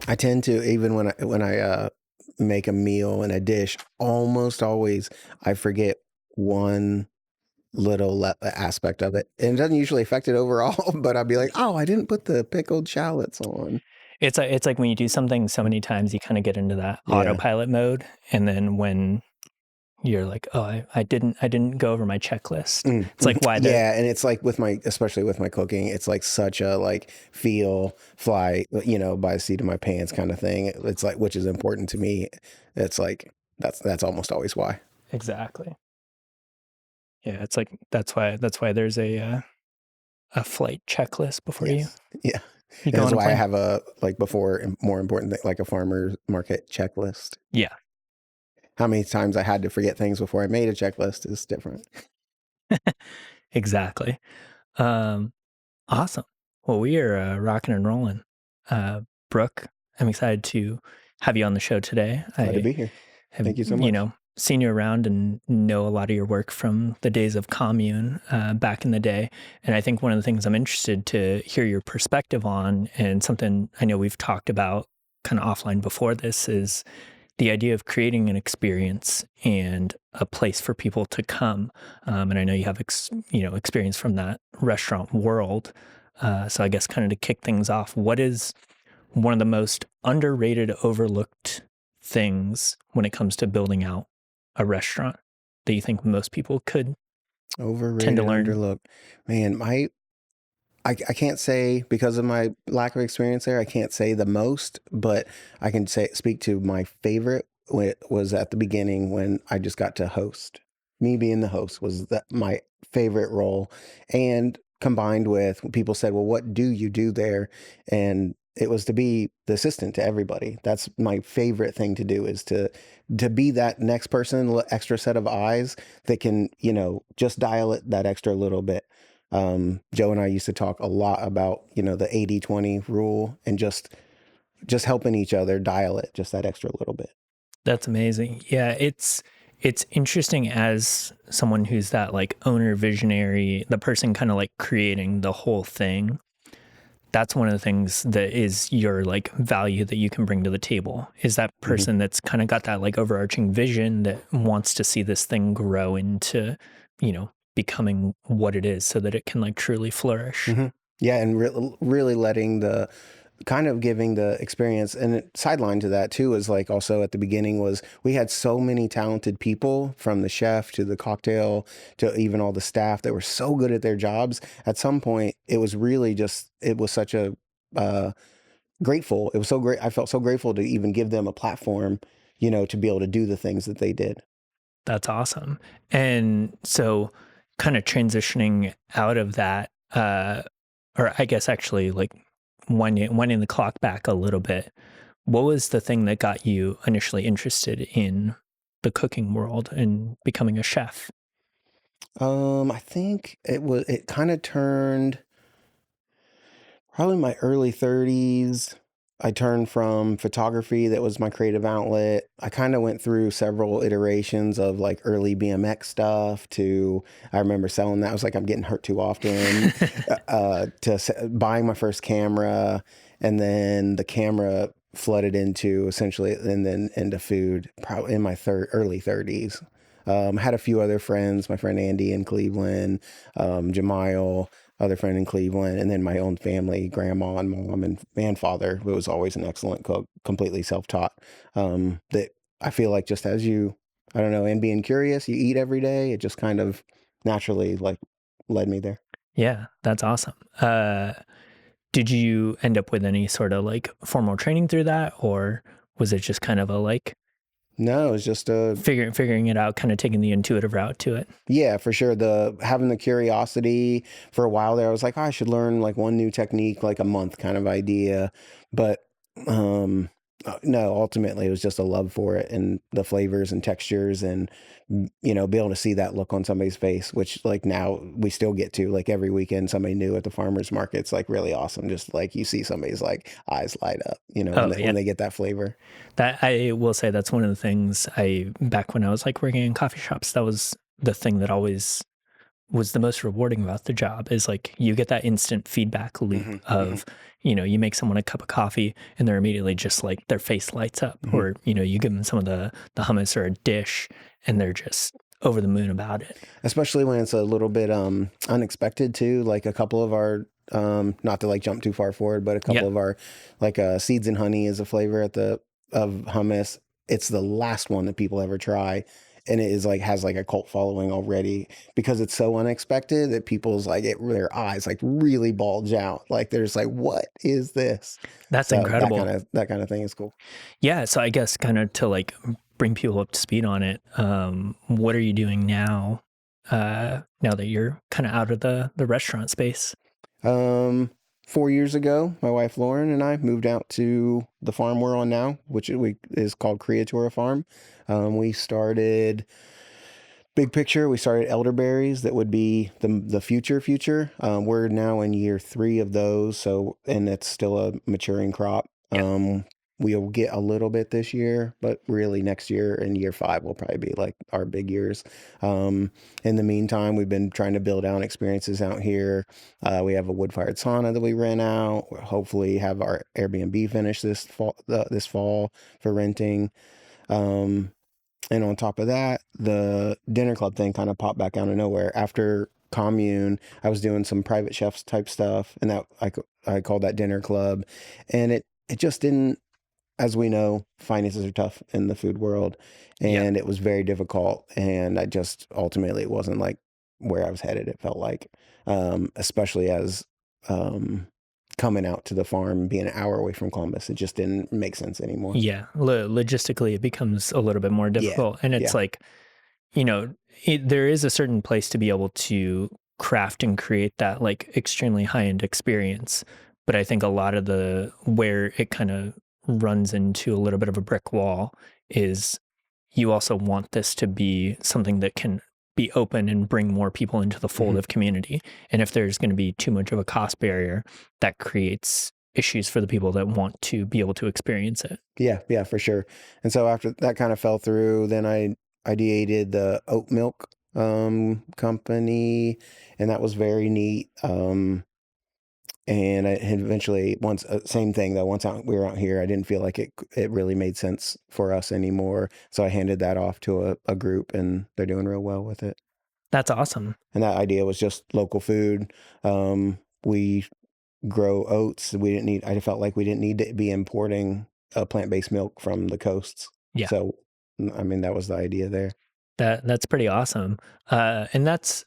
I tend to, even when I make a meal and a dish, almost always I forget one little aspect of it. And it doesn't usually affect it overall, but I'll be like, oh, I didn't put the pickled shallots on. It's like when you do something so many times, you kind of get into that Yeah. autopilot mode, and then when you're like, oh, I didn't go over my checklist. It's like why the Yeah, and it's like especially with my cooking, it's like such a like feel, fly, by the seat of my pants kind of thing. It's like, which is important to me. It's like that's almost always why. exactly. Yeah, it's like that's why there's a flight checklist before you Yes. Yeah. you And go that's on a why I plane. have a like before more important thing, like a farmer's market checklist. Yeah, How many times I had to forget things before I made a checklist is different. exactly. Um, awesome. Well, we are rocking and rolling. Brooke, I'm excited to have you on the show today. Glad to I be here. have, Thank you so much. seen you around and know a lot of your work from the days of commune back in the day. And I think one of the things I'm interested to hear your perspective on, and something I know we've talked about kind of offline before this, is the idea of creating an experience and a place for people to come. And I know you have experience from that restaurant world. So I guess kind of to kick things off, what is one of the most underrated, overlooked things when it comes to building out a restaurant that you think most people could tend to Overrated, learn? underlooked. Man, I can't say because of my lack of experience there, I can't say the most, but I can speak to my favorite when it was at the beginning when I just got to host. Me being the host was my favorite role. And combined with when people said, well, what do you do there? And it was to be the assistant to everybody. That's my favorite thing to do, is to be that next person, extra set of eyes that can, just dial it that extra little bit. Joe and I used to talk a lot about, the 80-20 rule and just helping each other dial it just that extra little bit. That's amazing. Yeah, it's interesting as someone who's that like owner visionary, the person kind of like creating the whole thing. That's one of the things that is your like value that you can bring to the table, is that Hmm. person that's kind of got that like overarching vision that wants to see this thing grow into, becoming what it is so that it can like truly flourish. Hmm. Yeah, and really letting the kind of giving the experience. And sideline to that too is like also at the beginning was we had so many talented people, from the chef to the cocktail to even all the staff that were so good at their jobs. At some point, it was really just it was such a uh, grateful. It was so great. I felt so grateful to even give them a platform, to be able to do the things that they did. That's awesome. And so kind of transitioning out of that, or I guess actually like winding the clock back a little bit, what was the thing that got you initially interested in the cooking world and becoming a chef? I think it kind of turned probably my early 30s. I turned from photography, that was my creative outlet. I kind of went through several iterations of like early BMX stuff to, I remember selling that. I was like, I'm getting hurt too often, buying my first camera. And then the camera flooded into essentially, and then into food, probably in my early 30s. I had a few other friends, my friend Andy in Cleveland, Jemile, other friend in Cleveland, and then my own family, grandma and mom and father, who was always an excellent cook, completely self-taught. That I feel like just as I don't know, and being curious, you eat every day, it just kind of naturally like led me there. Yeah, that's awesome. Did you end up with any sort of like formal training through that, or was it just kind of a like No, it's just figuring it out, kind of taking the intuitive route to it? yeah, for sure. The having the curiosity for a while there, I was like, oh, I should learn like one new technique, like a month kind of idea. But um, no, ultimately it was just a love for it and the flavors and textures and be able to see that look on somebody's face, which like now we still get to like every weekend somebody new at the farmers market. It's like really awesome. Just like you see somebody's like eyes light up, when Oh they yeah, get that flavor. that I will say that's one of the things back when I was like working in coffee shops, that was the thing that always was the most rewarding about the job is like you get that instant feedback loop Hmm. Hmm. of, you make someone a cup of coffee and they're immediately just like their face lights up, Hmm. or, you give them some of the hummus or a dish and they're just over the moon about it. Especially when it's a little bit unexpected too. Like a couple of our not to like jump too far forward, but a couple Yeah. of our like seeds and honey is a flavor at the of hummus. It's the last one that people ever try. And it is like has like a cult following already because it's so unexpected that people's like their eyes like really bulge out. Like they're just like, what is this? That's So incredible. that kind of thing is cool. Yeah. So I guess kind of to like bring people up to speed on it, what are you doing now? Now that you're kind of out of the restaurant space? 4 years ago, my wife Lauren and I moved out to the farm we're on now, which is called Cura Farm. We started big picture. We started elderberries that would be the future. We're now in year 3 of those, so and it's still a maturing crop. Yeah. We'll get a little bit this year, but really next year and year 5 will probably be like our big years. In the meantime, we've been trying to build out experiences out here. We have a wood-fired sauna that we rent out. We'll hopefully have our Airbnb finished this fall for renting. Um, and on top of that, the dinner club thing kind of popped back out of nowhere. After commune, I was doing some private chefs type stuff, and I called that dinner club, and it just didn't. As we know, finances are tough in the food world, Yeah. and it was very difficult. And I just ultimately it wasn't like where I was headed. It felt like, especially as um, coming out to the farm, being an hour away from Columbus, it just didn't make sense anymore. Yeah. Logistically, it becomes a little bit more Yeah, difficult. And it's yeah. like, you know, there is a certain place to be able to craft and create that like extremely high end experience. But I think a lot of where it kind of runs into a little bit of a brick wall is you also want this to be something that can be open and bring more people into the fold Hmm. of community. And if there's going to be too much of a cost barrier, that creates issues for the people that want to be able to experience it. Yeah, for sure. And so after that kind of fell through, then I ideated the oat milk company, and that was very neat. And I had eventually once same thing though. We were out here, I didn't feel like it really made sense for us anymore. So I handed that off to a group, and they're doing real well with it. That's awesome. And that idea was just local food. We grow oats. I felt like we didn't need to be importing plant-based milk from the coasts. Yeah. So, I mean, that was the idea there. That's pretty awesome. And that's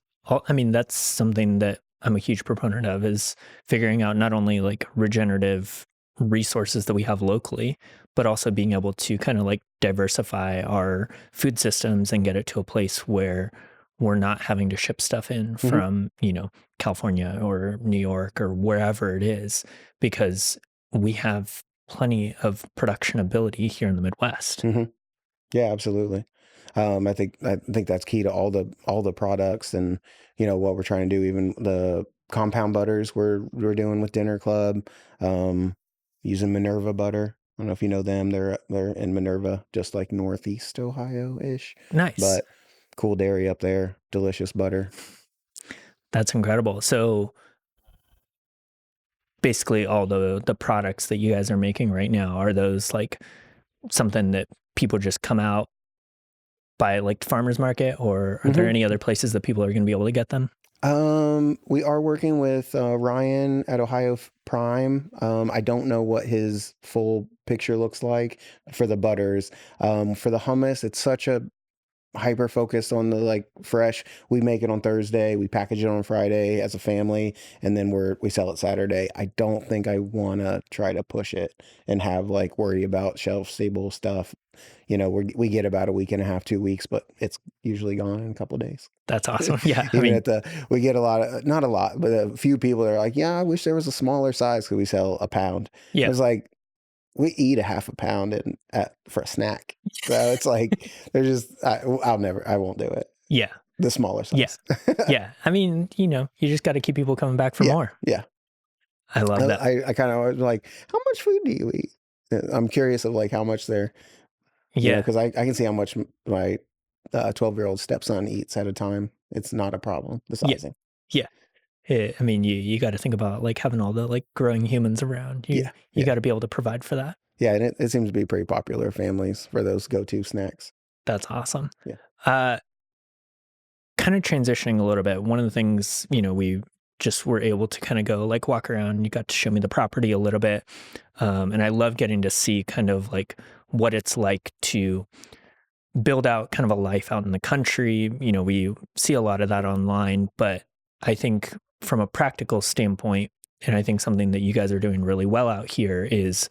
something that I'm a huge proponent of is figuring out not only like regenerative resources that we have locally, but also being able to kind of like diversify our food systems and get it to a place where we're not having to ship stuff in Hmm. from, California or New York or wherever it is, because we have plenty of production ability here in the Midwest. Hmm. Yeah, absolutely. I think that's key to all the products, and what we're trying to do. Even the compound butters we're doing with Dinner Club, um, using Minerva butter. I don't know if you know them. They're in Minerva, just like Northeast Ohio ish, Nice. but cool dairy up there. Delicious butter. That's incredible. So basically all the products that you guys are making right now, are those like something that people just come out by like the farmers market, or are there Hmm. any other places that people are going to be able to get them? We are working with Ryan at Ohio Prime. I don't know what his full picture looks like for the butters. For the hummus, it's such a hyper focused on the like fresh. We make it on Thursday, we package it on Friday as a family, and then we sell it Saturday. I don't think I want to try to push it and have like worry about shelf stable stuff. We get about a week and a half, 2 weeks, but it's usually gone in a couple of days. That's awesome. Yeah. I Even mean, at we get a lot of, not a lot, but a few people that are like, yeah, I wish there was a smaller size because we sell a pound. yeah. It's like, we eat a half a pound for a snack. So it's like, I won't do it. Yeah. The smaller Yeah. size. Yeah. I mean, you just got to keep people coming back for Yeah. more. Yeah. I love that. I kind of was like, how much food do you eat? I'm curious of like how much Yeah. because I can see how much my 12-year-old stepson eats at a time. It's not a problem, the Yeah. sizing. Yeah. I mean, you got to think about like having all the like growing humans around you. Yeah, You yeah, got to be able to provide for that. yeah, and it seems to be pretty popular with families for those go-to snacks. That's awesome. Yeah. Uh, Kind of transitioning a little bit. One of the things, we just were able to kind of go like walk around. You got to show me the property a little bit. And I love getting to see kind of like what it's like to build out kind of a life out in the country. We see a lot of that online, but I think from a practical standpoint, and I think something that you guys are doing really well out here is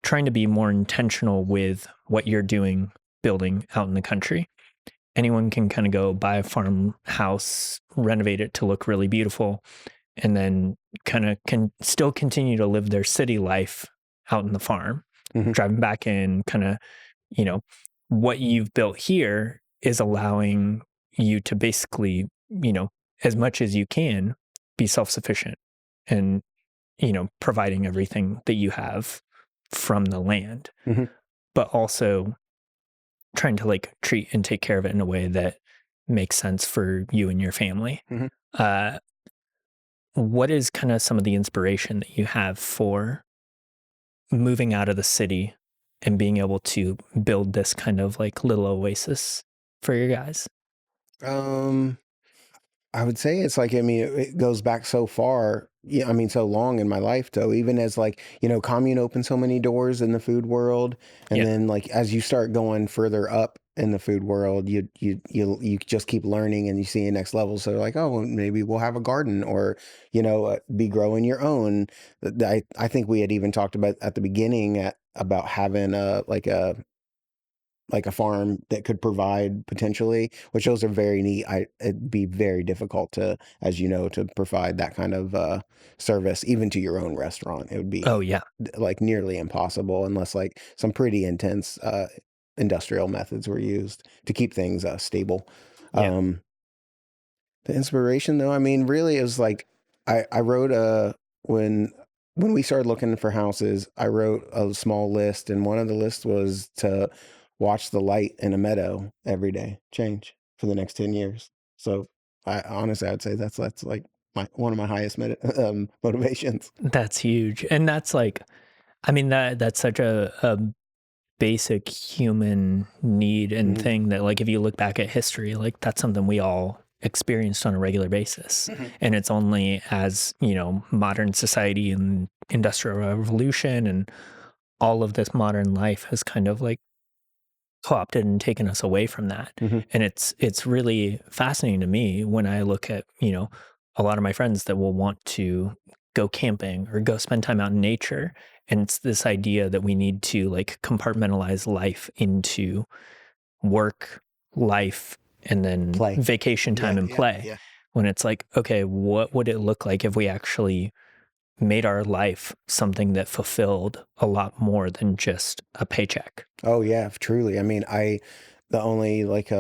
trying to be more intentional with what you're doing building out in the country. Anyone can kind of go buy a farmhouse, renovate it to look really beautiful, and then kind of can still continue to live their city life out in the farm, Hmm. driving back in, kind of, you know, what you've built here is allowing you to basically, as much as you can, be self-sufficient and, providing everything that you have from the land, Hmm. but also trying to like treat and take care of it in a way that makes sense for you and your family. Hmm. Uh, what is kind of some of the inspiration that you have for moving out of the city and being able to build this kind of like little oasis for your guys? Um, I would say it's like, I mean, it goes back so far. Yeah, I mean, so long in my life, though, even as like, commune opened so many doors in the food world. And Yeah. then like, as you start going further up in the food world, you just keep learning and you see a next level. So like, oh, well, maybe we'll have a garden or, be growing your own. I think we had even talked about at the beginning about having like a farm that could provide potentially, which those are very neat. It'd be very difficult to, as you know, to provide that kind of service even to your own restaurant. It would Oh, be yeah. like nearly impossible unless like some pretty intense industrial methods were used to keep things stable. Yeah. Um, the inspiration though, I mean, really it was like I wrote when when we started looking for houses, I wrote a small list and one of the lists was to watch the light in a meadow every day change for the next 10 years. So I honestly I'd say that's like my one of my highest motivations. That's huge. And that's like, I mean, that's such a basic human need and Hmm. thing that like if you look back at history, like that's something we all experienced on a regular basis. Hmm. And it's only as, modern society and industrial revolution and all of this modern life has kind of like co-opted and taken us away from that. Hmm. And it's really fascinating to me when I look at, a lot of my friends that will want to go camping or go spend time out in nature. And it's this idea that we need to like compartmentalize life into work, life, and then Play. vacation time Yeah, and yeah, play. yeah. When it's like, okay, what would it look like if we actually made our life something that fulfilled a lot more than just a paycheck? Oh yeah, truly. I mean, the only like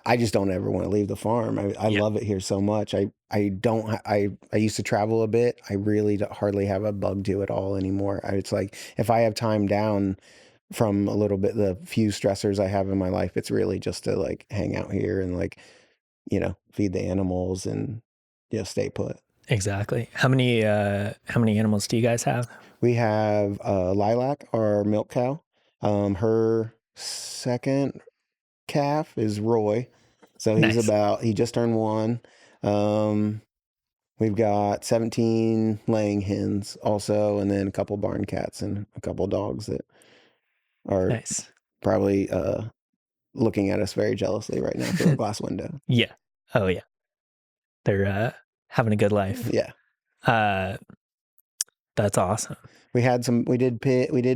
I just don't ever want to leave the farm. I Yeah. love it here so much. I don't I used to travel a bit. I really hardly have a bug to it all anymore. It's like if I have time down from a little bit the few stressors I have in my life, it's really just to like hang out here and like, feed the animals and stay put. Exactly. How many animals do you guys have? We have Lilac, our milk cow. Her second calf is Roy. So Nice. he just turned 1. Um, we've got 17 laying hens also, and then a couple barn cats and a couple dogs that are Nice. probably looking at us very jealously right now through a glass window. Yeah. Oh yeah. They're having a good life. Yeah. Uh that's awesome. We did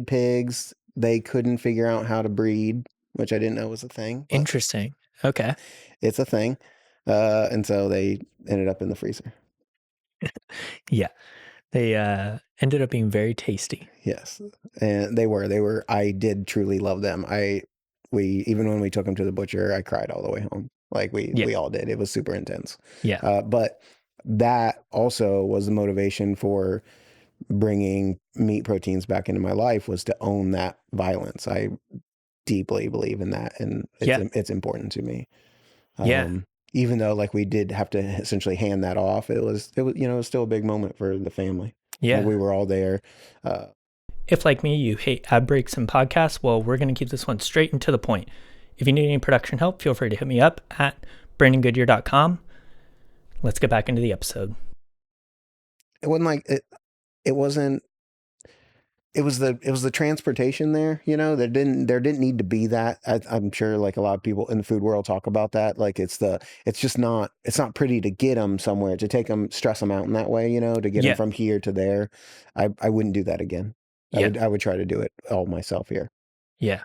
pigs. They couldn't figure out how to breed, which I didn't know was a thing, but Interesting. Okay. it's a thing. And so they ended up in the freezer. Yeah. They ended up being very tasty. Yes. And I did truly love them. We, even when we took them to the butcher, I cried all the way home. Like Yeah. we all did. It was super intense. Yeah. But that also was the motivation for bringing meat proteins back into my life was to own that violence. I deeply believe in that. And Yeah. it's important to me. Yeah. Even though like we did have to essentially hand that off, it was still a big moment for the family. Like Yeah. we were all there. Uh, If, like me, you hate ad breaks and podcasts, well, we're going to keep this one straight and to the point. If you need any production help, feel free to hit me up at brandongoodyear.com. Let's get back into the episode. it wasn't like it wasn't it was the transportation there, there didn't need to be that. I'm sure like a lot of people in the food world talk about that. Like it's not pretty to get them somewhere, to take them, stress them out in that way, to get them Yeah. from here to there. I wouldn't do that again. Yeah. I would try to do it all myself here. Yeah.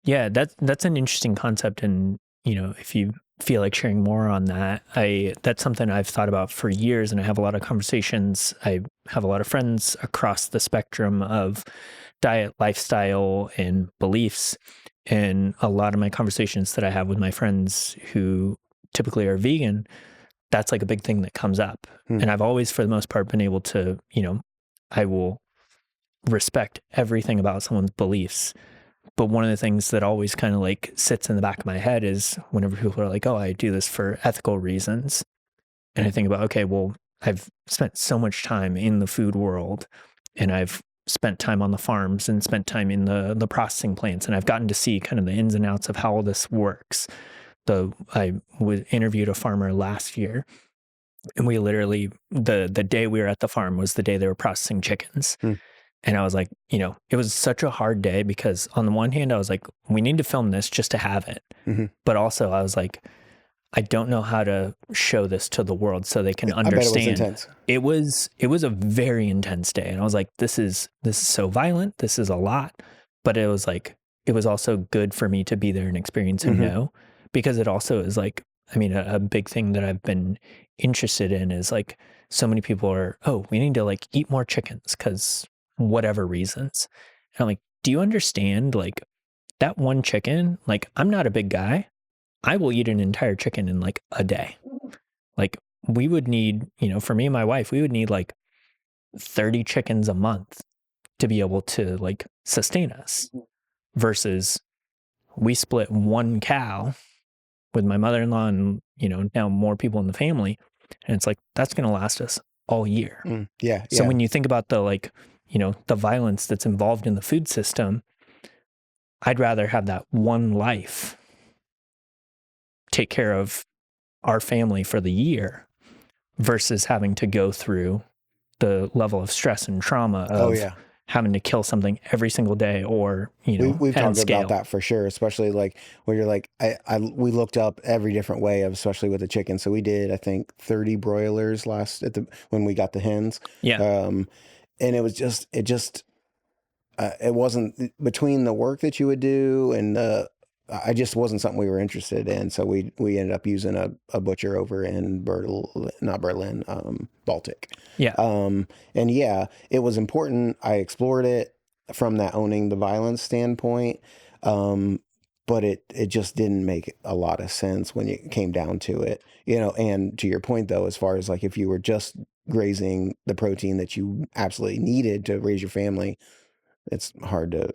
Yeah. That's an interesting concept. And, if you feel like sharing more on that, that's something I've thought about for years, and I have a lot of conversations. I have a lot of friends across the spectrum of diet, lifestyle, and beliefs. And a lot of my conversations that I have with my friends who typically are vegan, that's like a big thing that comes up. And I've always, for the most part, been able to, I will respect everything about someone's beliefs. But one of the things that always kind of like sits in the back of my head is whenever people are like, oh, I do this for ethical reasons. And I think about, okay, well, I've spent so much time in the food world, and I've spent time on the farms and spent time in the processing plants, and I've gotten to see kind of the ins and outs of how all this works. I interviewed a farmer last year, and we literally, the day we were at the farm was the day they were processing chickens. And I was like, it was such a hard day because on the one hand, I was like, we need to film this just to have it. But also I was like, I don't know how to show this to the world so they can understand. I bet it was intense. It was a very intense day. And I was like, this is so violent. This is a lot. But it was like, it was also good for me to be there and experience and know, because it also is like, I mean, a big thing that I've been interested in is like, so many people are, oh, we need to like eat more chickens because whatever reasons. And I'm like, do you understand like that one chicken? Like, I'm not a big guy. I will eat an entire chicken in like a day. Like we would need, for me and my wife, we would need like 30 chickens a month to be able to like sustain us, versus we split one cow with my mother-in-law and, now more people in the family. And it's like, that's going to last us all year. Yeah. So when you think about the like, the violence that's involved in the food system, I'd rather have that one life take care of our family for the year versus having to go through the level of stress and trauma of having to kill something every single day, or, we've talked scale. about that for sure, especially like where you're like, we looked up every different way of, especially with the chicken. So we did, I think 30 broilers when we got the hens. Yeah. And it wasn't between the work that you would do and I just wasn't something we were interested in. So we ended up using a butcher over in Baltic. Yeah. And yeah, it was important. I explored it from that owning the violence standpoint. But it just didn't make a lot of sense when it came down to it, and to your point though, as far as like, if you were just grazing the protein that you absolutely needed to raise your family, it's hard to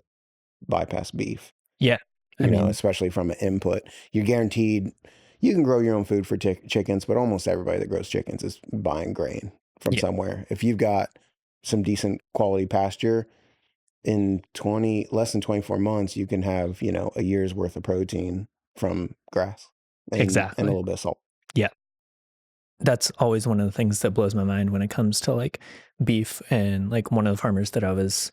bypass beef. Yeah. I mean, especially from an input, you're guaranteed you can grow your own food for chickens, but almost everybody that grows chickens is buying grain from somewhere. If you've got some decent quality pasture, in less than 24 months, you can have, a year's worth of protein from grass and a little bit of salt. Yeah. That's always one of the things that blows my mind when it comes to like beef. And like one of the farmers that I was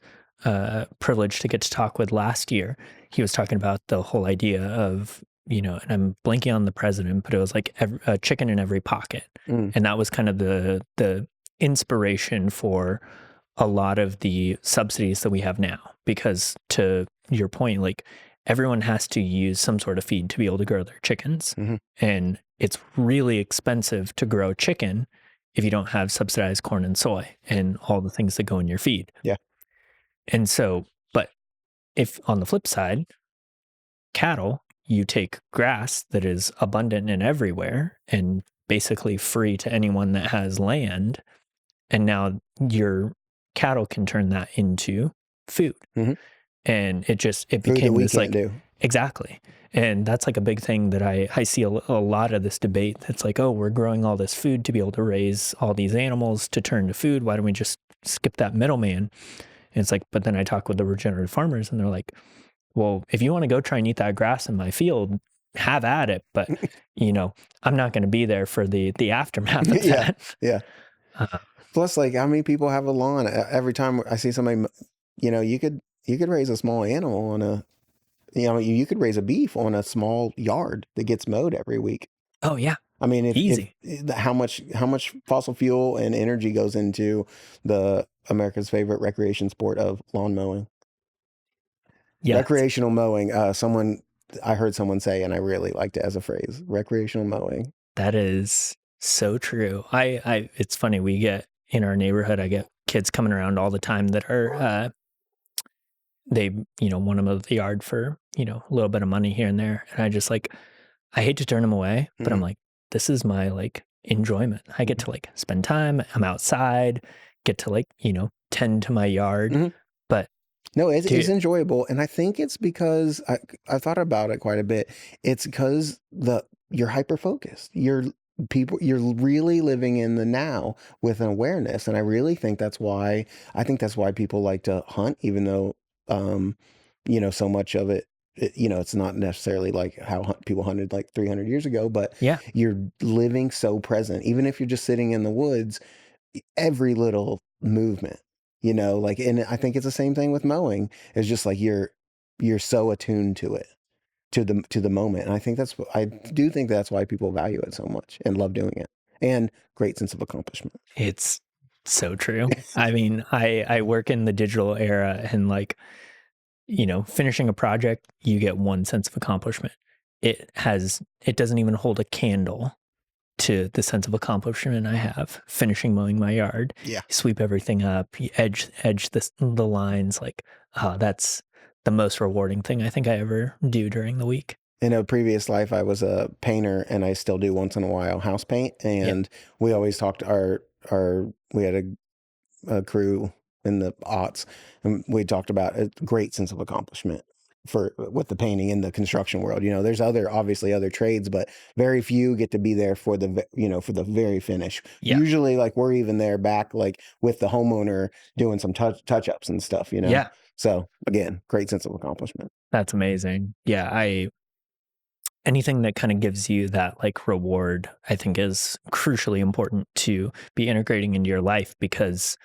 privileged to get to talk with last year, he was talking about the whole idea of, and I'm blanking on the president, but it was like a chicken in every pocket. And that was kind of the inspiration for a lot of the subsidies that we have now, because to your point, like everyone has to use some sort of feed to be able to grow their chickens. And it's really expensive to grow chicken if you don't have subsidized corn and soy and all the things that go in your feed. Yeah. And so, but if on the flip side, cattle, you take grass that is abundant and everywhere and basically free to anyone that has land, and now your cattle can turn that into food. And it became food that we this can't like do. Exactly. And that's like a big thing that I see a lot of this debate. That's like, oh, we're growing all this food to be able to raise all these animals to turn to food. Why don't we just skip that middleman? And it's like, but then I talk with the regenerative farmers and they're like, well, if you want to go try and eat that grass in my field, have at it. But, you know, I'm not going to be there for the aftermath of Yeah, that. yeah. Uh, Plus, like, how many people have a lawn? Every time I see somebody, you could raise a small animal on a, you could raise a beef on a small yard that gets mowed every week. oh, yeah, I mean, if easy. how much fossil fuel and energy goes into the America's favorite recreation sport of lawn mowing, Yeah, recreational mowing. I heard someone say, and I really liked it as a phrase, recreational mowing. that is so true. It's funny. We get in our neighborhood, I get kids coming around all the time that are, they, want to mow the yard for, a little bit of money here and there. And I just like, I hate to turn them away, but I'm Hmm. like, this is my like enjoyment. I get to like spend time. I'm outside, get to like, tend to my yard. Hmm. But No, it's dude, enjoyable, and I think it's because I thought about it quite a bit. It's because you're hyper focused. You're really living in the now with an awareness, and I think that's why people like to hunt, even though so much of it's not necessarily like how people hunted like 300 years ago, but yeah, you're living so present. Even if you're just sitting in the woods, every little movement, like, and I think it's the same thing with mowing. It's just like you're so attuned to it, to the moment. And I do think that's why people value it so much and love doing it, and great sense of accomplishment. it's so true. I mean, I work in the digital era and like, finishing a project, you get one sense of accomplishment. It doesn't even hold a candle to the sense of accomplishment I have finishing mowing my yard. Yeah. You sweep everything up, you edge the lines. Like, oh, that's the most rewarding thing I think I ever do during the week. In a previous life, I was a painter, and I still do once in a while house paint. Yep. And we always talked we had a crew in the aughts, and we talked about a great sense of accomplishment for with the painting in the construction world. There's obviously other trades, but very few get to be there for the very finish. Yeah. Usually, like, we're even there back, like, with the homeowner doing some touch ups and stuff. Yeah. So again, great sense of accomplishment. That's amazing. Yeah. Anything that kind of gives you that like reward, I think is crucially important to be integrating into your life because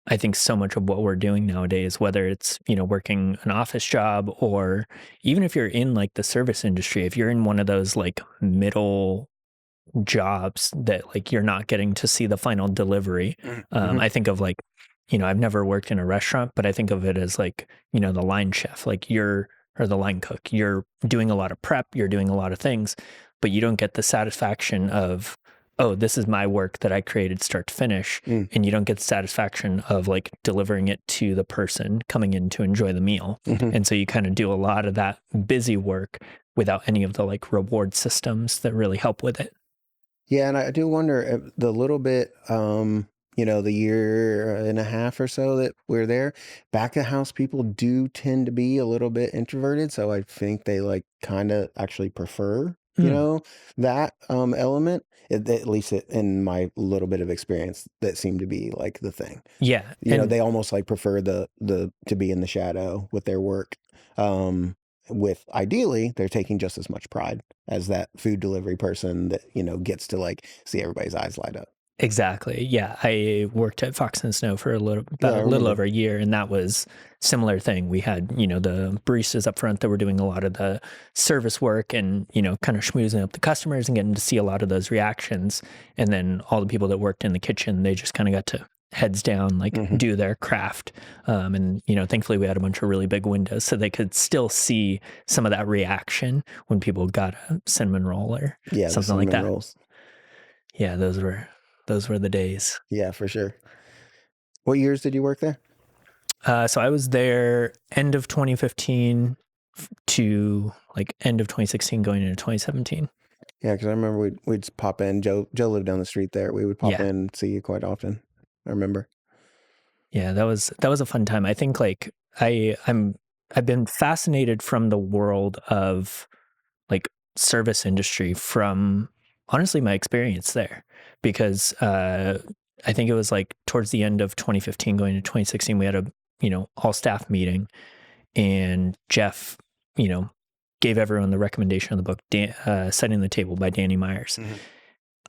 I think so much of what we're doing nowadays, whether it's, working an office job or even if you're in like the service industry, if you're in one of those like middle jobs that like you're not getting to see the final delivery. Mm-hmm. I think of like, I've never worked in a restaurant, but I think of it as like, the line chef, like or the line cook. You're doing a lot of prep, you're doing a lot of things, but you don't get the satisfaction of, oh, this is my work that I created start to finish. Mm. And you don't get the satisfaction of like delivering it to the person coming in to enjoy the meal. Mm-hmm. And so you kind of do a lot of that busy work without any of the like reward systems that really help with it. Yeah, and I do wonder if the little bit, the year and a half or so that we're there, back of house people do tend to be a little bit introverted. So I think they like kind of actually prefer, Mm, that element. At least in my little bit of experience, that seemed to be like the thing. yeah. And They almost like prefer the to be in the shadow with their work. With ideally, they're taking just as much pride as that food delivery person that, gets to like see everybody's eyes light up. exactly. Yeah. I worked at Fox and Snow for Yeah, about I a little remember. over a year. And that was similar thing. We had, the baristas up front that were doing a lot of the service work and, kind of schmoozing up the customers and getting to see a lot of those reactions. And then all the people that worked in the kitchen, they just kind of got to heads down, like Hmm. do their craft. And, thankfully we had a bunch of really big windows so they could still see some of that reaction when people got a cinnamon roll or Yeah, the something like cinnamon that. rolls. Yeah, those were the days. Yeah, for sure. What years did you work there? So I was there end of 2015 to like end of 2016 going into 2017. Yeah, because I remember we'd just pop in. Joe lived down the street there. We would pop Yeah. in and see you quite often. I remember. Yeah, that was a fun time. I think like I'm I've been fascinated from the world of like service industry from honestly my experience there, because I think it was like towards the end of 2015 going to 2016, we had a, all staff meeting, and Jeff, you know, gave everyone the recommendation of the book, Setting the Table by Danny Myers. Mm-hmm.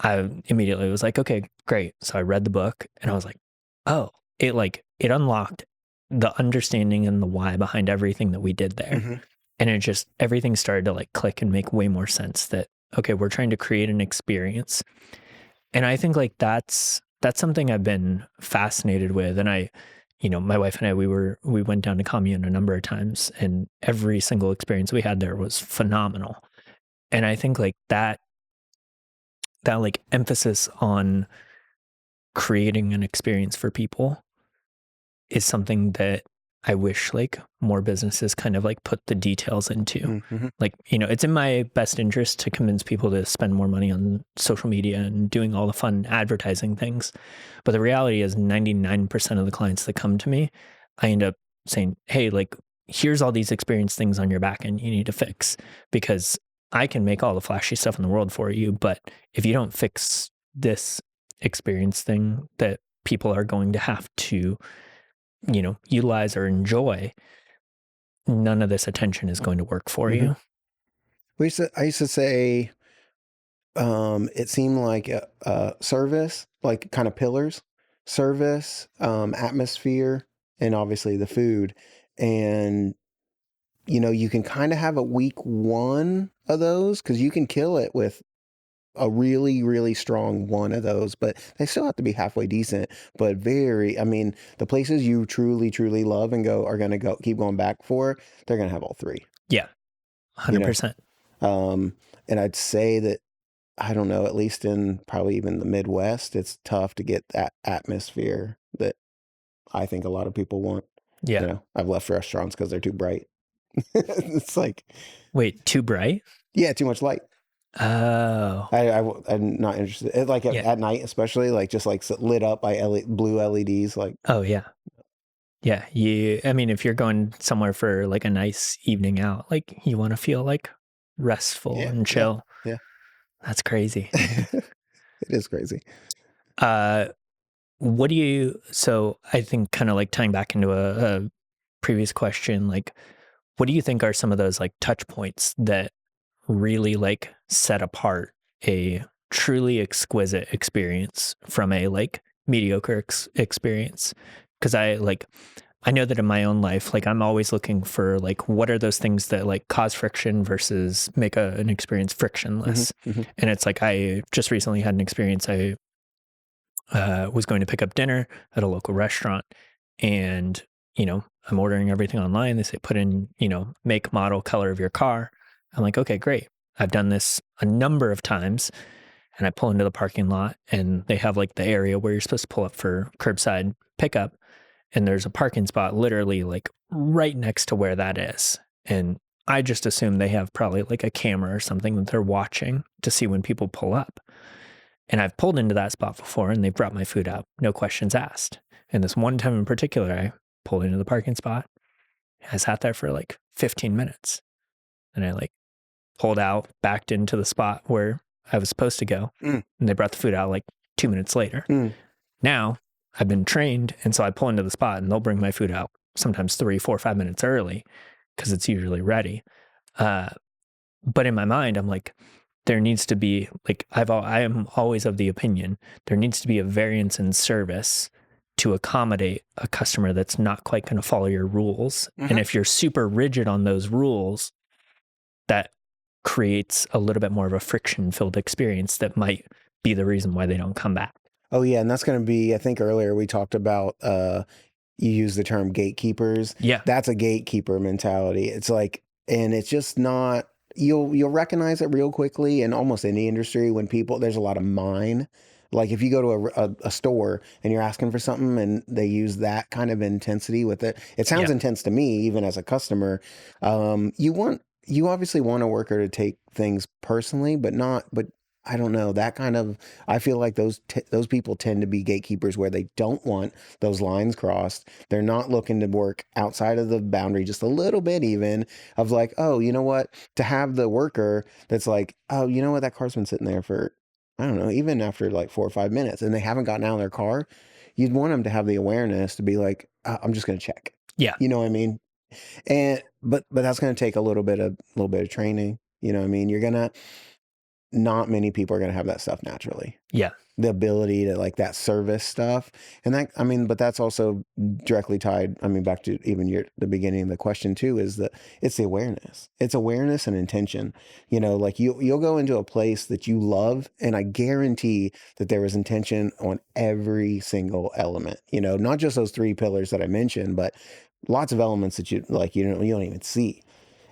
I immediately was like, okay, great. So I read the book and I was like, oh, it unlocked the understanding and the why behind everything that we did there. Mm-hmm. And it just, everything started to like click and make way more sense that, okay, we're trying to create an experience. And I think like that's something I've been fascinated with. And my wife and I, we went down to Commune a number of times, and every single experience we had there was phenomenal. And I think like that like emphasis on creating an experience for people is something that I wish like more businesses kind of like put the details into. Mm-hmm. Like, it's in my best interest to convince people to spend more money on social media and doing all the fun advertising things. But the reality is 99% of the clients that come to me, I end up saying, hey, like, here's all these experience things on your back end you need to fix, because I can make all the flashy stuff in the world for you. But if you don't fix this experience thing that people are going to have to utilize or enjoy, none of this attention is going to work for Mm-hmm. you. I used to say, it seemed like service, like kind of pillars, service, atmosphere, and obviously the food. And, you can kind of have a week one of those because you can kill it with a really, really strong one of those, but they still have to be halfway decent. But the places you truly, truly love and are going to keep going back for, they're going to have all three. Yeah, 100%. And I'd say that, I don't know, at least in probably even the Midwest, it's tough to get that atmosphere that I think a lot of people want. Yeah. I've left restaurants because they're too bright. It's like, wait, too bright? Yeah, too much light. Oh. I'm not interested. Like at night, especially, like just like lit up by blue LEDs. Like, oh yeah, yeah. If you're going somewhere for like a nice evening out, like you want to feel like restful and chill. Yeah. That's crazy. It is crazy. So I think kind of like tying back into a previous question, like, what do you think are some of those like touch points that really like set apart a truly exquisite experience from a like mediocre experience? Because I know that in my own life, like I'm always looking for like, what are those things that like cause friction versus make an experience frictionless? Mm-hmm. And it's like, I just recently had an experience. I was going to pick up dinner at a local restaurant, and, I'm ordering everything online. They say, put in, make, model, color of your car. I'm like, okay, great. I've done this a number of times. And I pull into the parking lot, and they have like the area where you're supposed to pull up for curbside pickup. And there's a parking spot literally like right next to where that is. And I just assume they have probably like a camera or something that they're watching to see when people pull up. And I've pulled into that spot before, and they've brought my food out, no questions asked. And this one time in particular, I pulled into the parking spot. I sat there for like 15 minutes, and I like pulled out, backed into the spot where I was supposed to go. And they brought the food out like 2 minutes later. Now I've been trained. And so I pull into the spot, and they'll bring my food out sometimes 3, 4, 5 minutes early because it's usually ready. But in my mind, I'm like, there needs to be like, I am always of the opinion, there needs to be a variance in service to accommodate a customer that's not quite going to follow your rules. And if you're super rigid on those rules, that creates a little bit more of a friction-filled experience that might be the reason why they don't come back. Oh yeah, and that's going to be, I think earlier we talked about, you use the term gatekeepers. Yeah. That's a gatekeeper mentality. It's like, and it's just not, you'll recognize it real quickly in almost any industry when there's a lot of mine. Like if you go to a store and you're asking for something and they use that kind of intensity with it, it sounds intense to me, even as a customer. You obviously want a worker to take things personally, but I don't know, that kind of, I feel like those people tend to be gatekeepers where they don't want those lines crossed. They're not looking to work outside of the boundary just a little bit, even of like, oh, you know what? To have the worker that's like, oh, you know what? That car's been sitting there for, I don't know, even after like 4 or 5 minutes and they haven't gotten out of their car. You'd want them to have the awareness to be like, I'm just going to check. Yeah. You know what I mean? And but that's going to take a little bit of training. You know what I mean? You're gonna Not many people are going to have that stuff naturally. Yeah. The ability to like that service stuff. And that, I mean, but that's also directly tied. I mean, back to even the beginning of the question too, is that it's the awareness. It's awareness and intention. You know, like you'll go into a place that you love, and I guarantee that there is intention on every single element, you know, not just those 3 pillars that I mentioned, but lots of elements that you like, you don't even see.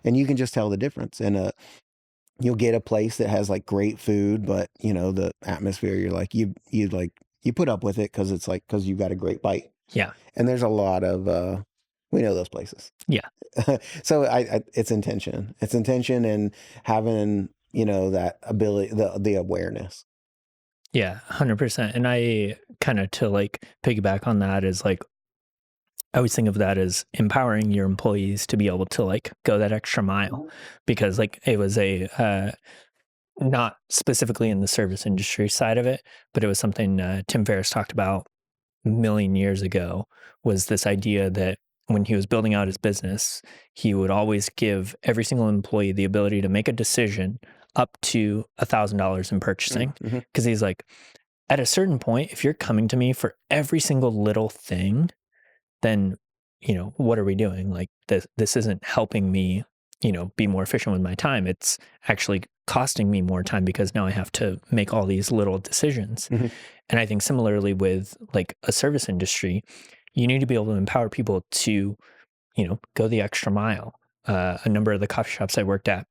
And you can just tell the difference. And you'll get a place that has like great food, but you know, the atmosphere, you're like, you put up with it because it's like, because you got a great bite. Yeah. And there's a lot of, we know those places. Yeah. So it's intention. It's intention and having, you know, that ability, the awareness. Yeah. 100%. And I kind of, to like piggyback on that, is like, I always think of that as empowering your employees to be able to like go that extra mile, because like it was not specifically in the service industry side of it, but it was something Tim Ferriss talked about a million years ago, was this idea that when he was building out his business, he would always give every single employee the ability to make a decision up to $1,000 in purchasing. Mm-hmm. Because he's like, at a certain point, if you're coming to me for every single little thing, then, you know, what are we doing? Like this isn't helping me, you know, be more efficient with my time. It's actually costing me more time because now I have to make all these little decisions. Mm-hmm. And I think similarly with like a service industry, you need to be able to empower people to, you know, go the extra mile. A number of the coffee shops I worked at,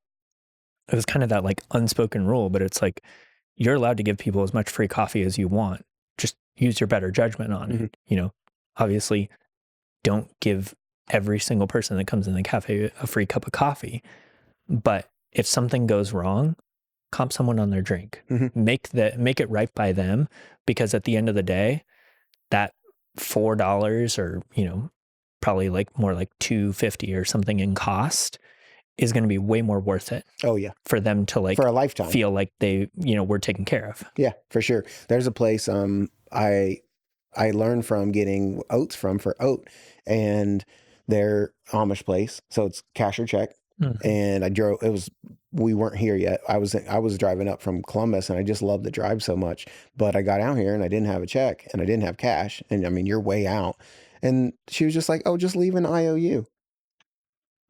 it was kind of that like unspoken rule, but it's like, you're allowed to give people as much free coffee as you want. Just use your better judgment on Mm-hmm. it. You know, obviously, don't give every single person that comes in the cafe a free cup of coffee. But if something goes wrong, comp someone on their drink. Mm-hmm. Make it right by them, because at the end of the day, that $4, or, you know, probably like more like $2.50 or something in cost, is going to be way more worth it. Oh yeah. For them to like for a lifetime feel like they, you know, were taken care of. Yeah, for sure. There's a place I learned from getting oats for oat, and their Amish place. So it's cash or check. Mm-hmm. And we weren't here yet. I was driving up from Columbus, and I just loved the drive so much, but I got out here and I didn't have a check and I didn't have cash. And I mean, you're way out. And she was just like, oh, just leave an IOU.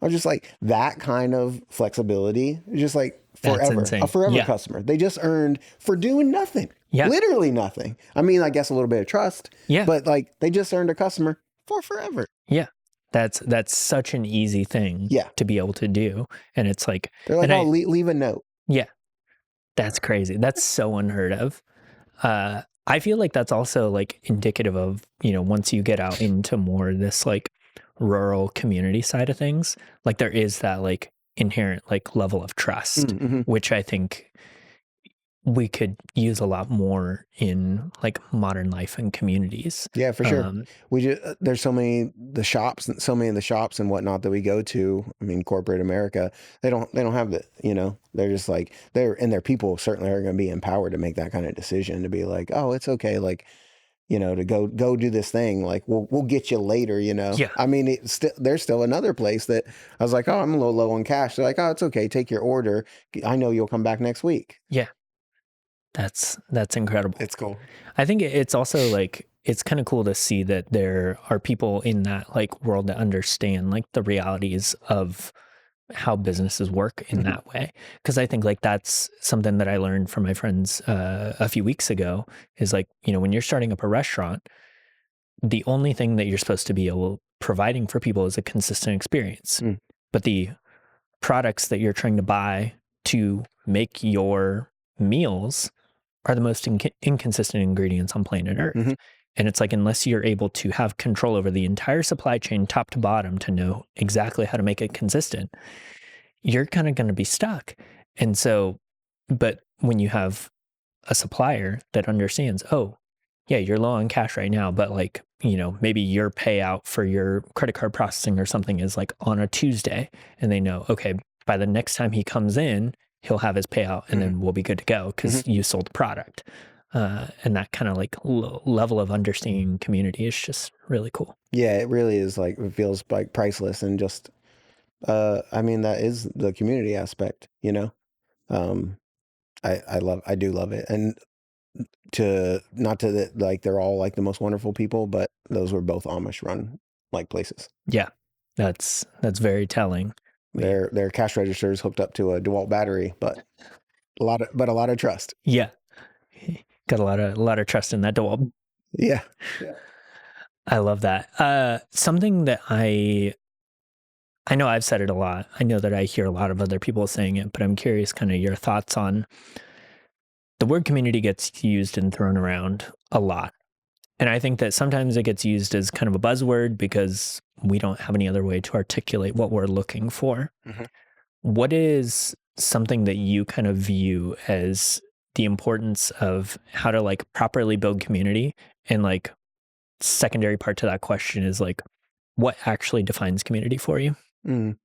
I was just like, that kind of flexibility, just like forever, a forever customer. They just earned for doing nothing. Yeah. Literally nothing. I mean, I guess a little bit of trust. Yeah. But like, they just earned a customer for forever. Yeah. That's such an easy thing to be able to do. And it's like, they're like, oh, leave a note. Yeah. That's crazy. That's so unheard of. I feel like that's also like indicative of, you know, once you get out into more this like rural community side of things, like there is that like inherent like level of trust, mm-hmm. which I think we could use a lot more in like modern life and communities. Yeah, for sure. There's so many of the shops and whatnot that we go to. I mean, corporate America, they don't have the, you know, they're just like, their people certainly are going to be empowered to make that kind of decision, to be like, oh, it's okay. Like, you know, to go do this thing. Like, we'll get you later, you know? Yeah. I mean, there's still another place that I was like, oh, I'm a little low on cash. They're like, oh, it's okay. Take your order. I know you'll come back next week. Yeah. That's incredible. It's cool. I think it's also like, it's kind of cool to see that there are people in that like world that understand like the realities of how businesses work in that way. Because I think like that's something that I learned from my friends a few weeks ago, is like, you know, when you're starting up a restaurant, the only thing that you're supposed to be providing for people is a consistent experience. But the products that you're trying to buy to make your meals are the most inconsistent ingredients on planet Earth. And it's like, unless you're able to have control over the entire supply chain top to bottom to know exactly how to make it consistent, you're kind of going to be stuck. And so, but when you have a supplier that understands, oh, yeah, you're low on cash right now, but like, maybe your payout for your credit card processing or something is like on a Tuesday, and they know, okay, by the next time he comes in, he'll have his payout and then we'll be good to go because you sold the product. And that kind of like level of understanding community is just really cool. Yeah, it really is like, it feels like priceless, and just, I mean, that is the community aspect, you know? Um, I do love it. And not to that, like, they're all like the most wonderful people, but those were both Amish run like places. Yeah, that's very telling. Their cash registers hooked up to a DeWalt battery, but a lot of trust. Yeah, got a lot of trust in that DeWalt. Yeah. I love that. Something that I know I've said it a lot. I know that I hear a lot of other people saying it, but I'm curious kind of your thoughts on the word community gets used and thrown around a lot. And I think that sometimes it gets used as kind of a buzzword because we don't have any other way to articulate what we're looking for. Mm-hmm. What is something that you kind of view as the importance of how to like properly build community? And like secondary part to that question is like, what actually defines community for you? Mm.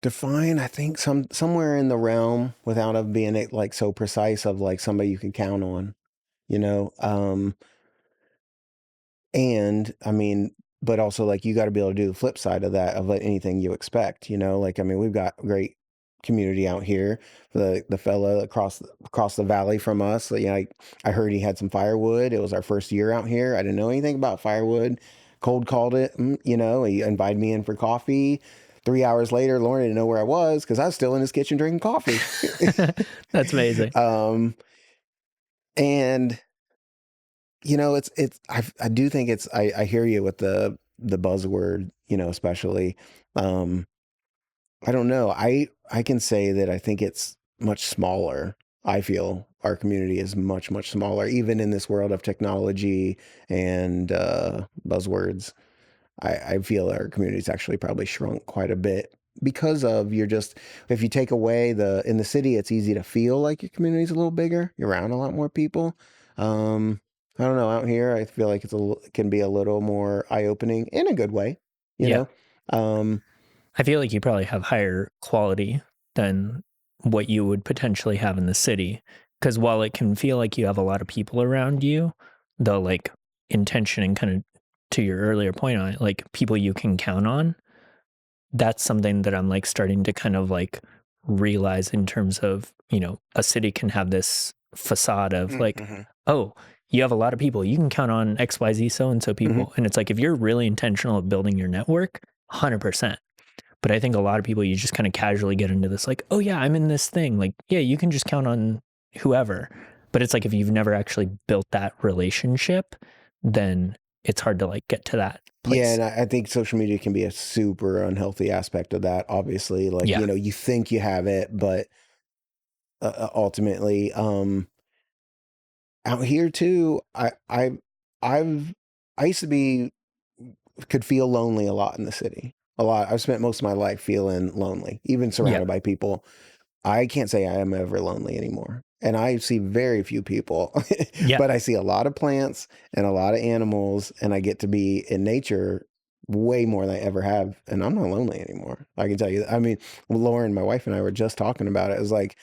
Define, I think somewhere in the realm, without of being like so precise, of like somebody you can count on, you know. And I mean, but also like you got to be able to do the flip side of that, of like anything you expect, you know. Like, I mean, we've got great community out here. The fella across the valley from us, you know, I heard he had some firewood. It was our first year out here. I didn't know anything about firewood. Cold called it, you know. He invited me in for coffee. 3 hours later, Lauren didn't know where I was because I was still in his kitchen drinking coffee. That's amazing. And you know, I do think I hear you with the buzzword, you know, especially. Um, I don't know. I can say that I think it's much smaller. I feel our community is much, much smaller, even in this world of technology and buzzwords. I feel our community's actually probably shrunk quite a bit because of, if you take away in the city, it's easy to feel like your community's a little bigger. You're around a lot more people. I don't know. Out here, I feel like it can be a little more eye-opening in a good way, you Yeah. know? Um, I feel like you probably have higher quality than what you would potentially have in the city. Because while it can feel like you have a lot of people around you, the like intention and kind of to your earlier point on it, like people you can count on, that's something that I'm like starting to kind of like realize in terms of, a city can have this facade of like, mm-hmm. oh, you have a lot of people, you can count on XYZ so and so people. Mm-hmm. And it's like, if you're really intentional of building your network, 100%. But I think a lot of people, you just kind of casually get into this, like, oh yeah, I'm in this thing. Like, yeah, you can just count on whoever. But it's like, if you've never actually built that relationship, then it's hard to like get to that Yeah, place. and I think social media can be a super unhealthy aspect of that. Obviously, like, Yeah. you know, you think you have it, but ultimately, out here too, I've I used to be could feel lonely a lot in the city. A lot. I've spent most of my life feeling lonely, even Yeah. surrounded by people. I can't say I am ever lonely anymore. And I see very few people, Yeah. but I see a lot of plants and a lot of animals, and I get to be in nature way more than I ever have. And I'm not lonely anymore. I can tell you. I mean, Lauren, my wife, and I were just talking about it. It was like,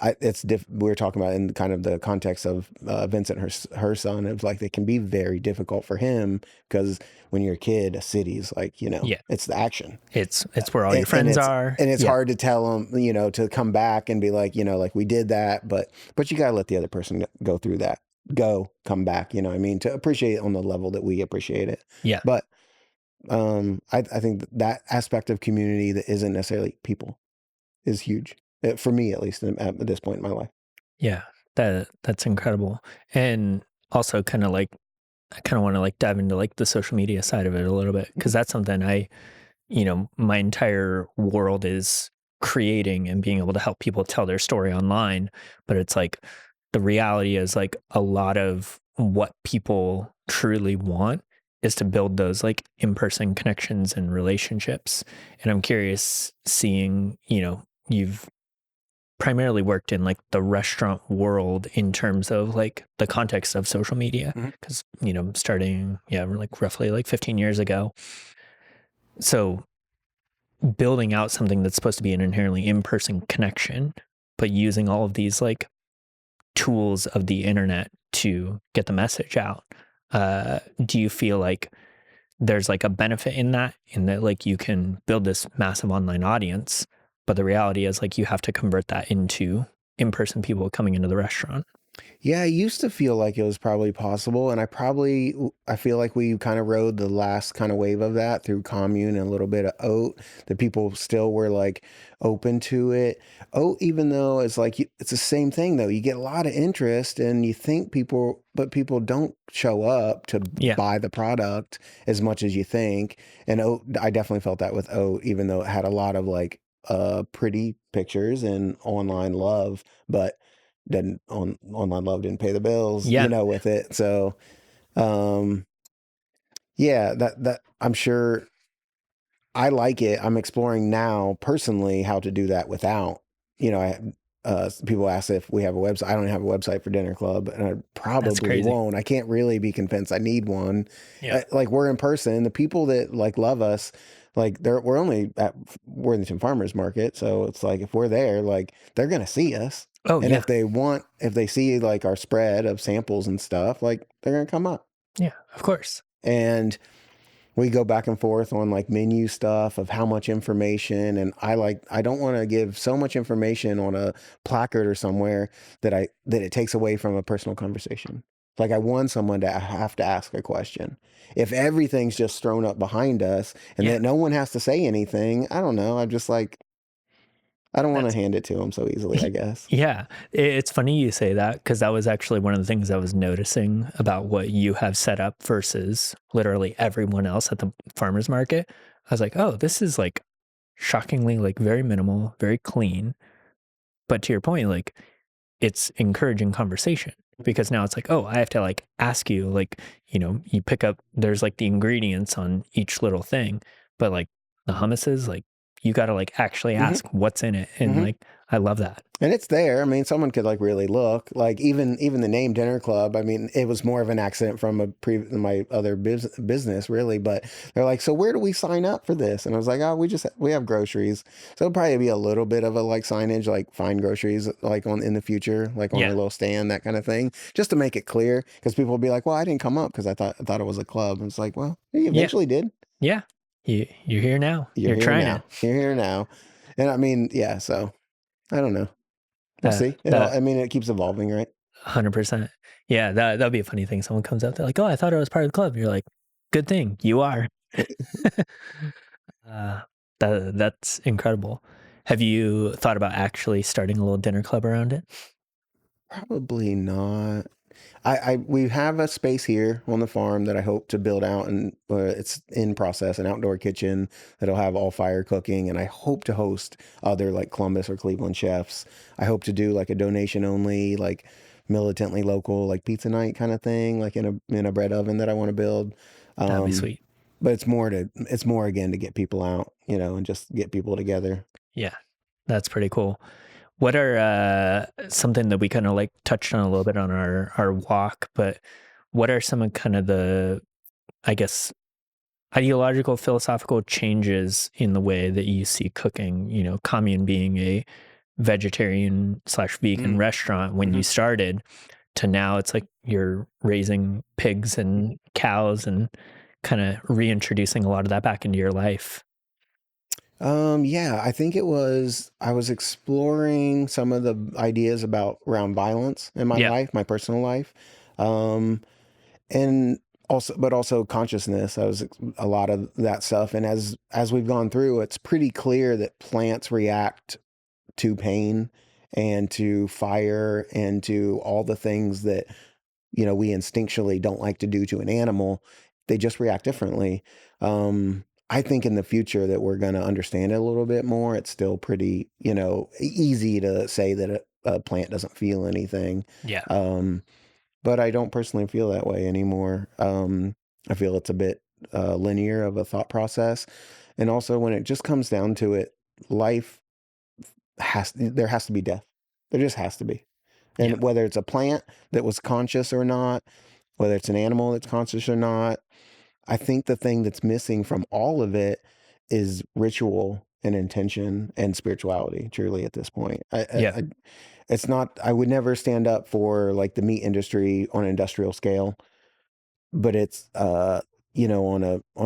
we were talking about in kind of the context of Vincent, her son. It was like, it can be very difficult for him because when you're a kid, a city is like, you know, Yeah. it's the action. It's where all your friends are. And it's Yeah. hard to tell them, you know, to come back and be like, you know, like, we did that, but you got to let the other person go through that, come back, you know what I mean, to appreciate it on the level that we appreciate it. Yeah. But I think that aspect of community that isn't necessarily people is huge, for me, at least at this point in my life. Yeah. That's incredible. And also kind of like, I kind of want to like dive into like the social media side of it a little bit, because that's something my entire world is creating and being able to help people tell their story online. But it's like, the reality is like a lot of what people truly want is to build those like in-person connections and relationships. And I'm curious, seeing, you've primarily worked in like the restaurant world in terms of like the context of social media, Mhm. because starting like roughly like 15 years ago. So building out something that's supposed to be an inherently in-person connection, but using all of these like tools of the internet to get the message out. Do you feel like there's like a benefit in that like you can build this massive online audience, but the reality is like you have to convert that into in-person people coming into the restaurant? Yeah, I used to feel like it was probably possible, and I feel like we kind of rode the last kind of wave of that through commune and a little bit of oat, that people still were like open to it. Oat, even though it's like it's the same thing though. You get a lot of interest and you think people, but people don't show up to Yeah. buy the product as much as you think. And oat, I definitely felt that with oat, even though it had a lot of like pretty pictures and online love, but didn't online love didn't pay the bills, Yeah. with it. So um yeah, that I'm sure I like it. I'm exploring now personally how to do that without, I people ask if we have a website. I don't have a website for Dinner Club, and I That's probably crazy. won't. I can't really be convinced I need one. Yeah. Like, we're in person. The people that like love us, like we're only at Worthington Farmers Market, so it's like if we're there, like they're gonna see us. Oh And yeah. if they see like our spread of samples and stuff, like they're gonna come up. Yeah, of course. And we go back and forth on like menu stuff of how much information, and I don't want to give so much information on a placard or somewhere that it takes away from a personal conversation. Like, I want someone to have to ask a question. If everything's just thrown up behind us and Yeah. that no one has to say anything, I don't know. I'm just like, I don't want to That's hand it to them so easily, I guess. yeah. It's funny you say that, because that was actually one of the things I was noticing about what you have set up versus literally everyone else at the farmers market. I was like, oh, this is like shockingly like very minimal, very clean. But to your point, like it's encouraging conversation, because now it's like, oh, I have to like ask you, like, you pick up, there's like the ingredients on each little thing, but like the hummuses, like you got to like actually Hmm. ask what's in it. And Hmm. like, I love that. And it's there. I mean, someone could like really look. Like, even the name Dinner Club. I mean, it was more of an accident from my other business, really. But they're like, so where do we sign up for this? And I was like, oh, we have groceries. So it'll probably be a little bit of a like signage, like find groceries, like on in the future, like on our Yeah. little stand, that kind of thing, just to make it clear, because people will be like, well, I didn't come up because I thought it was a club. And it's like, well, you Yeah. eventually did. Yeah. You're here now. You're You're here trying it. now. You're here now. And I mean, yeah. So I don't know. We'll That see. that I mean, it keeps evolving, right? 100%. Yeah, that'd be a funny thing. Someone comes up, they're like, "Oh, I thought I was part of the club." You're like, "Good thing you are." uh, that's incredible. Have you thought about actually starting a little dinner club around it? Probably not. We have a space here on the farm that I hope to build out, and it's in process, an outdoor kitchen that'll have all fire cooking, and I hope to host other like Columbus or Cleveland chefs. I hope to do like a donation only, like militantly local, like pizza night kind of thing, like in a bread oven that I want to build. That'd be Um, sweet. but it's more again to get people out, and just get people together. Yeah, that's pretty cool. What are something that we kind of like touched on a little bit on our walk, but what are some of kind of the, I guess, ideological, philosophical changes in the way that you see cooking? Commune being a vegetarian/vegan Mm, restaurant when you mhm. started, to now it's like you're raising pigs and cows and kind of reintroducing a lot of that back into your life. Yeah, I think I was exploring some of the ideas about around violence in my Yeah. life, my personal life. Um, and also consciousness. A lot of that stuff. And as we've gone through, it's pretty clear that plants react to pain and to fire and to all the things that we instinctually don't like to do to an animal. They just react differently. I think in the future that we're going to understand it a little bit more. It's still pretty, easy to say that a plant doesn't feel anything. Yeah. Um, but I don't personally feel that way anymore. I feel it's a bit linear of a thought process. And also, when it just comes down to it, life there has to be death. There just has to be. Yeah. And whether it's a plant that was conscious or not, whether it's an animal that's conscious or not, I think the thing that's missing from all of it is ritual and intention and spirituality, truly, at this point. Yeah. It's not, I would never stand up for like the meat industry on an industrial scale, but it's, on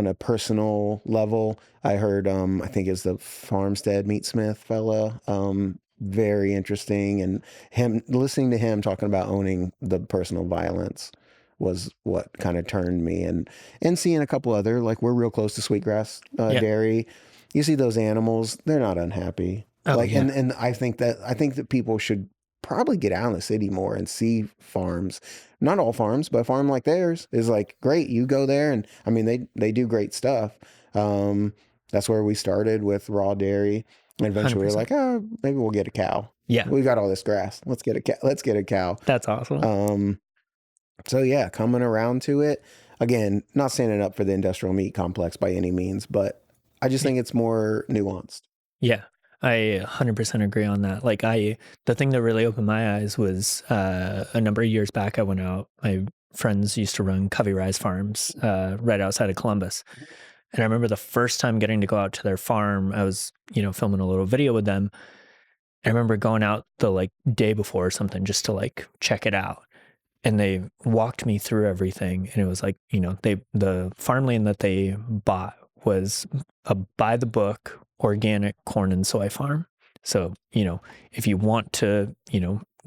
a personal level. I heard, I think it's the Farmstead Meatsmith fella, very interesting. And him, listening to him talking about owning the personal violence was what kind of turned me. And seeing a couple other, like, we're real close to Sweetgrass Yeah. Dairy. You see those animals, they're not unhappy. Oh, Like, yeah. and I think that people should probably get out in the city more and see farms. Not all farms, but a farm like theirs is like great. You go there, and I mean they do great stuff. That's where we started with raw dairy. And eventually we were 100%. like, oh, maybe we'll get a cow. Yeah. We got all this grass. Let's get a cow. That's awesome. So yeah, coming around to it again, not standing up for the industrial meat complex by any means, but I just think it's more nuanced. Yeah, I 100% agree on that. Like the thing that really opened my eyes was a number of years back, I went out, my friends used to run Covey Rise Farms right outside of Columbus. And I remember the first time getting to go out to their farm, I was, filming a little video with them. I remember going out the like day before or something just to like check it out. And they walked me through everything. And it was like, the farmland that they bought was a by the book organic corn and soy farm. So, if you want to,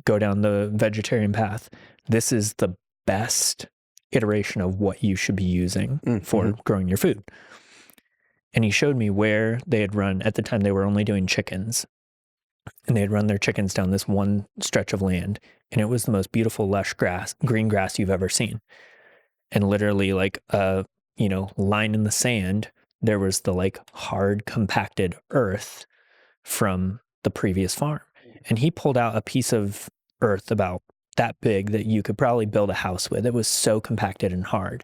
go down the vegetarian path, this is the best iteration of what you should be using for growing your food. And he showed me where they had run, at the time they were only doing chickens, and they had run their chickens down this one stretch of land, and it was the most beautiful lush green grass you've ever seen. And literally like a, line in the sand, there was the like hard compacted earth from the previous farm. And he pulled out a piece of earth about that big that you could probably build a house with. It was so compacted and hard.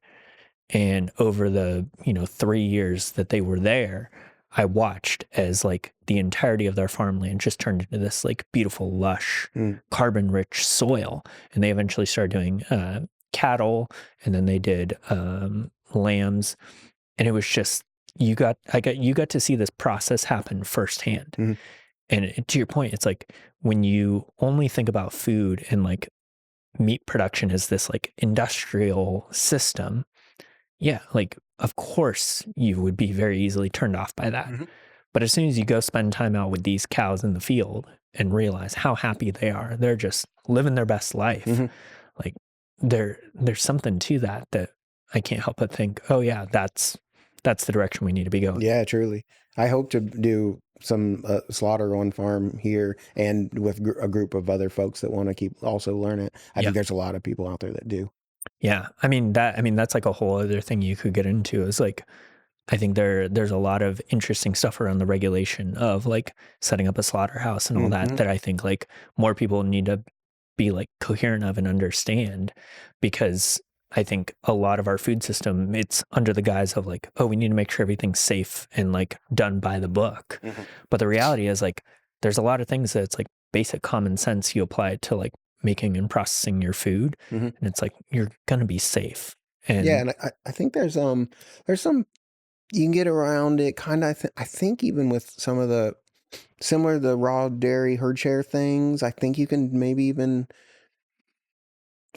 And over the, 3 years that they were there, I watched as like the entirety of their farmland just turned into this like beautiful, lush, carbon rich soil. And they eventually started doing cattle, and then they did lambs. And it was just, you got to see this process happen firsthand. And to your point, it's like when you only think about food and like meat production as this like industrial system, yeah, like of course you would be very easily turned off by that. But as soon as you go spend time out with these cows in the field and realize how happy they are, they're just living their best life. Like there's something to that I can't help but think, oh yeah, that's the direction we need to be going. Yeah, truly. I hope to do some slaughter on farm here, and with a group of other folks that want to keep also learn it. I think there's a lot of people out there that do. Yeah. I mean, that's like a whole other thing you could get into is like, I think there's a lot of interesting stuff around the regulation of like setting up a slaughterhouse and all that I think like more people need to be like coherent of and understand, because I think a lot of our food system, it's under the guise of like, oh, we need to make sure everything's safe and like done by the book. But the reality is like, there's a lot of things that it's like basic common sense. You apply it to like making and processing your food, and it's like, you're going to be safe. And yeah. And I think there's some, you can get around it kind of, I think even with some of the similar to the raw dairy herd share things, I think you can maybe even,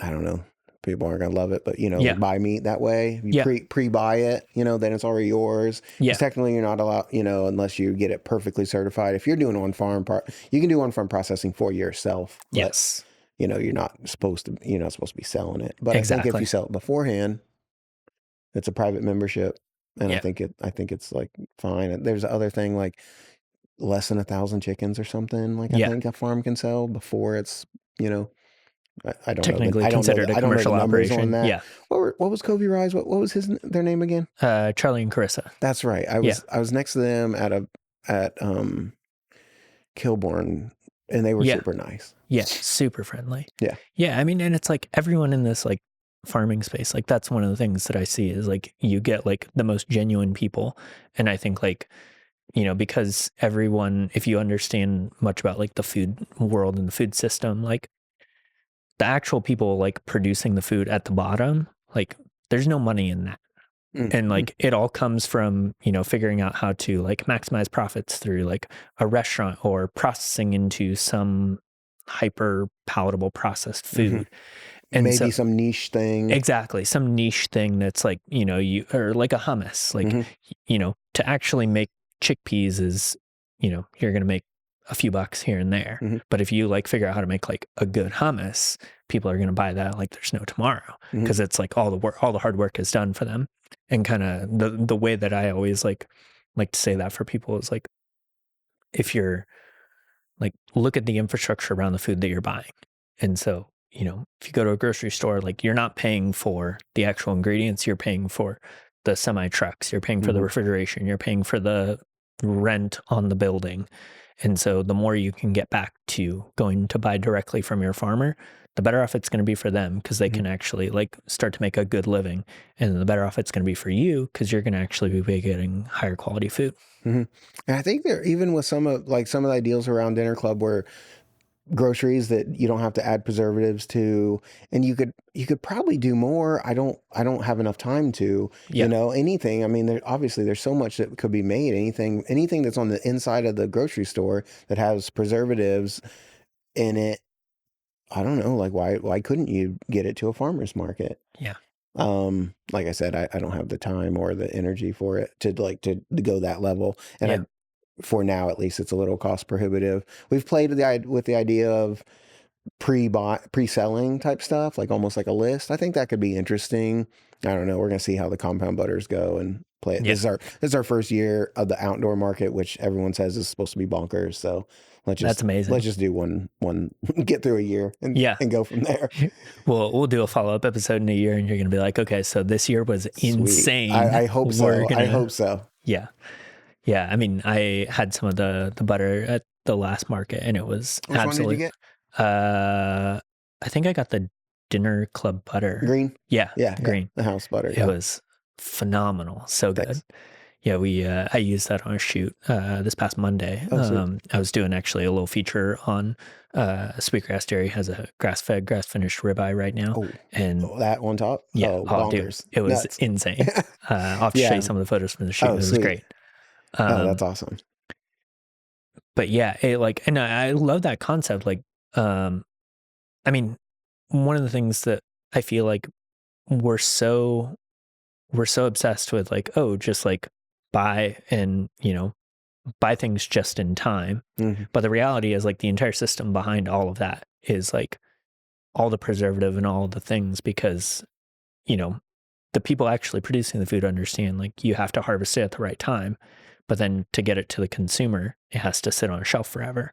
I don't know, people aren't going to love it, but buy meat that way. If you pre-buy it, then it's already yours. Because technically you're not allowed, unless you get it perfectly certified. If you're doing on-farm you can do on-farm processing for yourself. But, yes. You're not supposed to be selling it. But Exactly. I think if you sell it beforehand, it's a private membership. And I think it's like fine. And there's the other thing, like less than 1,000 chickens or something. Like I think a farm can sell before it's, I don't technically know. I don't know. considered a I don't know the commercial numbers operation. on that. Yeah. What was Covey Rise? What was their name again? Charlie and Carissa. That's right. I was next to them at Kilbourne, and they were super nice. Yeah, super friendly. Yeah. Yeah, I mean, and it's like everyone in this like farming space, like that's one of the things that I see is like you get like the most genuine people. And I think like because everyone, if you understand much about like the food world and the food system, like the actual people like producing the food at the bottom, like there's no money in that. And Mm-hmm. like it all comes from, figuring out how to like maximize profits through like a restaurant or processing into some hyper palatable processed Mm-hmm. food. And so Maybe some niche thing. exactly, some niche thing that's like, you or like a hummus, like, Mm-hmm. to actually make chickpeas is, you're going to make a few bucks here and there. Mm-hmm. But if you like figure out how to make like a good hummus, people are going to buy that like there's no tomorrow, Mm-hmm. because it's like all the work, all the hard work is done for them. And kind of the way that I always like to say that for people is like, if you're like, look at the infrastructure around the food that you're buying. And so, if you go to a grocery store, like you're not paying for the actual ingredients, you're paying for the semi trucks, you're paying for the Mm-hmm. refrigeration, you're paying for the rent on the building. And so the more you can get back to going to buy directly from your farmer, the better off it's going to be for them, because they Mm-hmm. can actually like start to make a good living. And the better off it's going to be for you, because you're going to actually be getting higher quality food. Mm-hmm. And I think there, even with some of the ideals around Dinner Club, where groceries that you don't have to add preservatives to, and you could probably do more. I don't have enough time to, Yeah. anything. I mean, there's so much that could be made. Anything that's on the inside of the grocery store that has preservatives in it. I don't know, like why couldn't you get it to a farmer's market? Yeah. Like I said, I don't have the time or the energy for it to go that level. And Yeah. for now, at least, it's a little cost prohibitive. We've played with the idea of pre-selling type stuff, like almost like a list. I think that could be interesting. I don't know. We're gonna see how the compound butters go and play it. Yeah. This is our first year of the outdoor market, which everyone says is supposed to be bonkers. So That's amazing. let's just do one get through a year and Yeah. go from there. We'll do a follow-up episode in a year, and you're going to be like, okay, so this year was Sweet. insane. I hope We're so. I gonna, hope so. yeah. Yeah. I mean, I had some of the butter at the last market, and it was Which one did you get? I think I got the Dinner Club butter. Green? Yeah. Yeah. Green. The house butter. It Yeah. was phenomenal. So good. Thanks. Yeah, I used that on a shoot this past Monday. Oh, sweet. I was doing actually a little feature on Sweetgrass Dairy has a grass-fed, grass-finished ribeye right now. Oh, And that on top? yeah, Oh, dude, bonkers. it was Nuts. insane. I'll have to show Yeah. you some of the photos from the shoot. Oh, It was sweet. great. Oh, that's awesome. But yeah, and I love that concept. Like, I mean, one of the things that I feel like we're so obsessed with, like, oh, just like buy and, buy things just in time. Mm-hmm. But the reality is, like, the entire system behind all of that is like all the preservative and all the things, because, the people actually producing the food understand, like, you have to harvest it at the right time, but then to get it to the consumer, it has to sit on a shelf forever.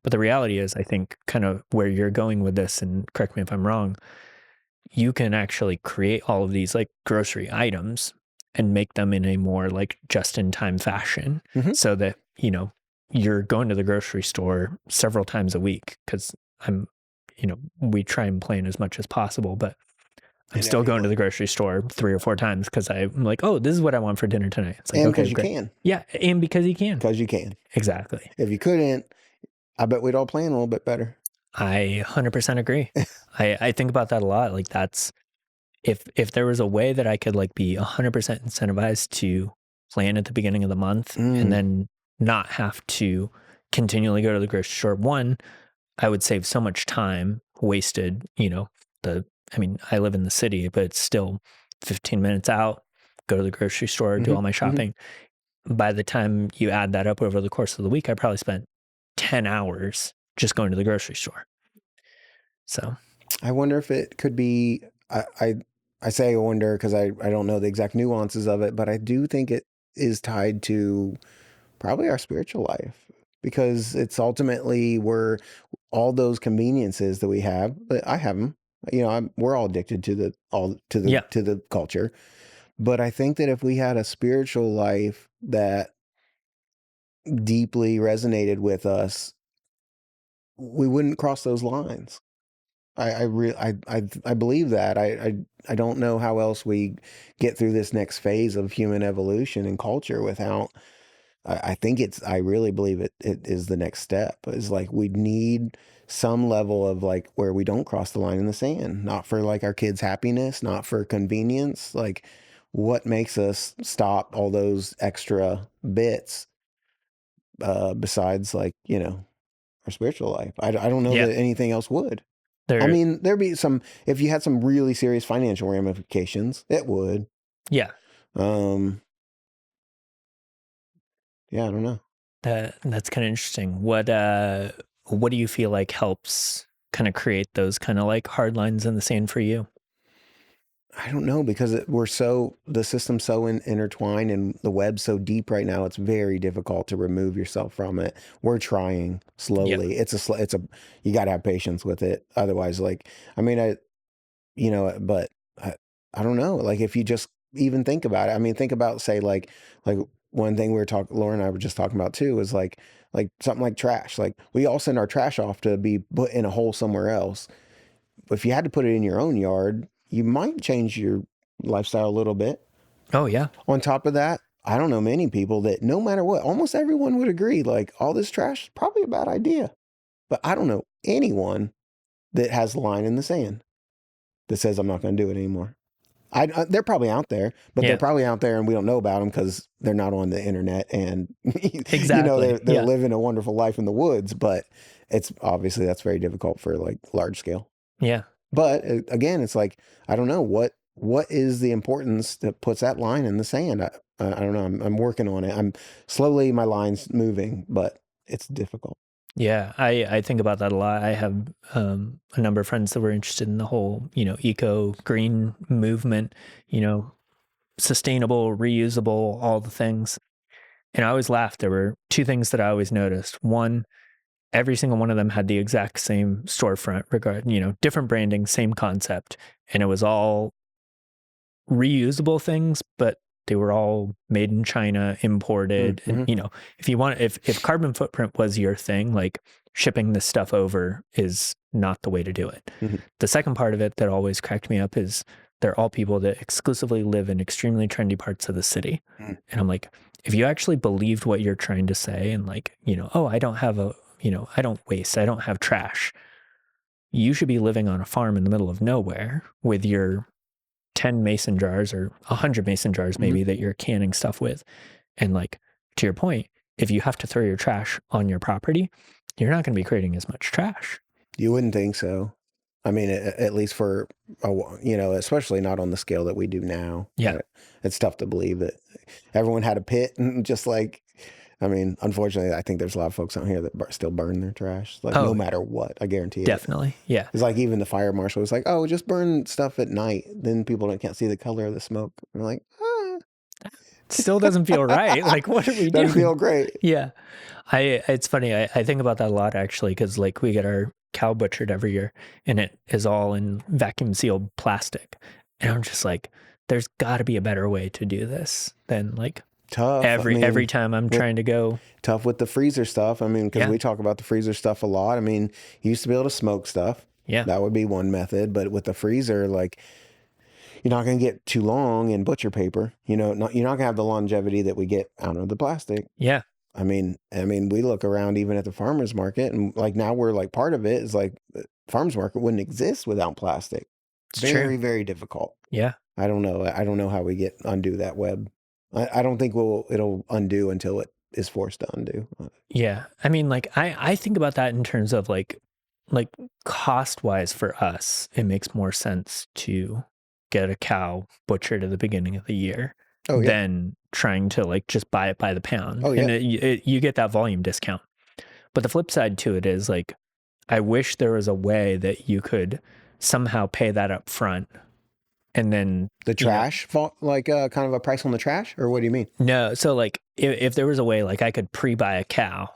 But the reality is, I think, kind of where you're going with this, and correct me if I'm wrong, you can actually create all of these like grocery items and make them in a more like just in time fashion, Mhm. so that, you're going to the grocery store several times a week, because we try and plan as much as possible, but I'm And still going to the grocery store 3 or 4 times because I'm like, oh, this is what I want for dinner tonight. It's like, And okay, because you great. can. Yeah. And because you can. Because you can. Exactly. If you couldn't, I bet we'd all plan a little bit better. I 100% agree. I think about that a lot. Like, that's, if there was a way that I could like be 100% incentivized to plan at the beginning of the month and then not have to continually go to the grocery store, one, I would save so much time wasted. I live in the city, but it's still 15 minutes out, go to the grocery store, do all my shopping. By the time you add that up over the course of the week, I probably spent 10 hours just going to the grocery store. So I wonder if it could be, I say I wonder because I don't know the exact nuances of it, but I do think it is tied to probably our spiritual life, because it's ultimately where all those conveniences that we have, but I have them, we're all addicted to the culture. But I think that if we had a spiritual life that deeply resonated with us, we wouldn't cross those lines. I believe that. I don't know how else we get through this next phase of human evolution and culture without I think I really believe it is the next step. Is like we need some level of like where we don't cross the line in the sand, not for like our kids' happiness, not for convenience. Like what makes us stop all those extra bits besides like, our spiritual life. I don't know Yeah. that anything else would. I There, mean, there'd be some, if you had some really serious financial ramifications, it would. yeah. Um, yeah, I don't know. That's kind of interesting. What do you feel like helps kind of create those kind of like hard lines in the sand for you? I don't know because the system's so intertwined and the web's so deep right now. It's very difficult to remove yourself from it. We're trying Yeah. slowly. You got to have patience with it. Otherwise, like, I mean, but I don't know. Like, if you just even think about it, I mean, think about, say, like one thing Laura and I were just talking about too, is like something like trash. Like, we all send our trash off to be put in a hole somewhere else. If you had to put it in your own yard, you might change your lifestyle a little bit. Oh yeah. On top of that, I don't know many people that no matter what, almost everyone would agree, like all this trash is probably a bad idea. But I don't know anyone that has a line in the sand that says, I'm not going to do it anymore. They're probably out there, but they're Yeah. probably out there and we don't know about them because they're not on the internet and, Exactly. they're Yeah. living a wonderful life in the woods, but it's obviously that's very difficult for like large scale. Yeah. But again, it's like, I don't know what is the importance that puts that line in the sand. I don't know. I'm working on it. I'm slowly, my line's moving, but it's difficult. Yeah, I think about that a lot. I have a number of friends that were interested in the whole, eco green movement, sustainable, reusable, all the things. And I always laughed. There were two things that I always noticed. One, every single one of them had the exact same storefront, different branding, same concept, and it was all reusable things, but they were all made in China, imported. And, Mm-hmm. if carbon footprint was your thing, like shipping this stuff over is not the way to do it. Mm-hmm. The second part of it that always cracked me up is they're all people that exclusively live in extremely trendy parts of the city. Mm-hmm. And I'm like, if you actually believed what you're trying to say and like, oh, I don't have I don't waste, I don't have trash. You should be living on a farm in the middle of nowhere with your 10 mason jars or 100 mason jars Mm-hmm. maybe that you're canning stuff with. And like, to your point, if you have to throw your trash on your property, you're not going to be creating as much trash. You wouldn't think so. I mean, at least for, especially not on the scale that we do now. Yeah. It's tough to believe that everyone had a pit and just like, I mean, unfortunately, I think there's a lot of folks out here that still burn their trash, like no Oh, matter what. I guarantee it. definitely. Yeah. It's like even the fire marshal was like, "Oh, just burn stuff at night. Then people can't see the color of the smoke." I'm like, Still doesn't feel right. Like, what are we doesn't doing? feel great. Yeah. It's funny. I think about that a lot actually, because like we get our cow butchered every year and it is all in vacuum sealed plastic. And I'm just like, there's got to be a better way to do this than like Tough. every time I'm trying to go. Tough with the freezer stuff. I mean, because we talk about the freezer stuff a lot. I mean, you used to be able to smoke stuff. Yeah. That would be one method. But with the freezer, like, you're not going to get too long in butcher paper. You're not going to have the longevity that we get out of the plastic. Yeah. I mean, we look around even at the farmer's market, and like now we're like part of it is like the farmer's market wouldn't exist without plastic. It's very, true. very difficult. Yeah. I don't know. I don't know how we undo that web. I don't think it'll undo until it is forced to undo. Yeah. I mean, like I think about that in terms of like cost wise for us, it makes more sense to get a cow butchered at the beginning of the year Oh yeah. than trying to like just buy it by the pound. Oh yeah. And you get that volume discount. But the flip side to it is like, I wish there was a way that you could somehow pay that up front and then The trash, like kind of a price on the trash, or what do you mean? no. So like if there was a way like I could pre-buy a cow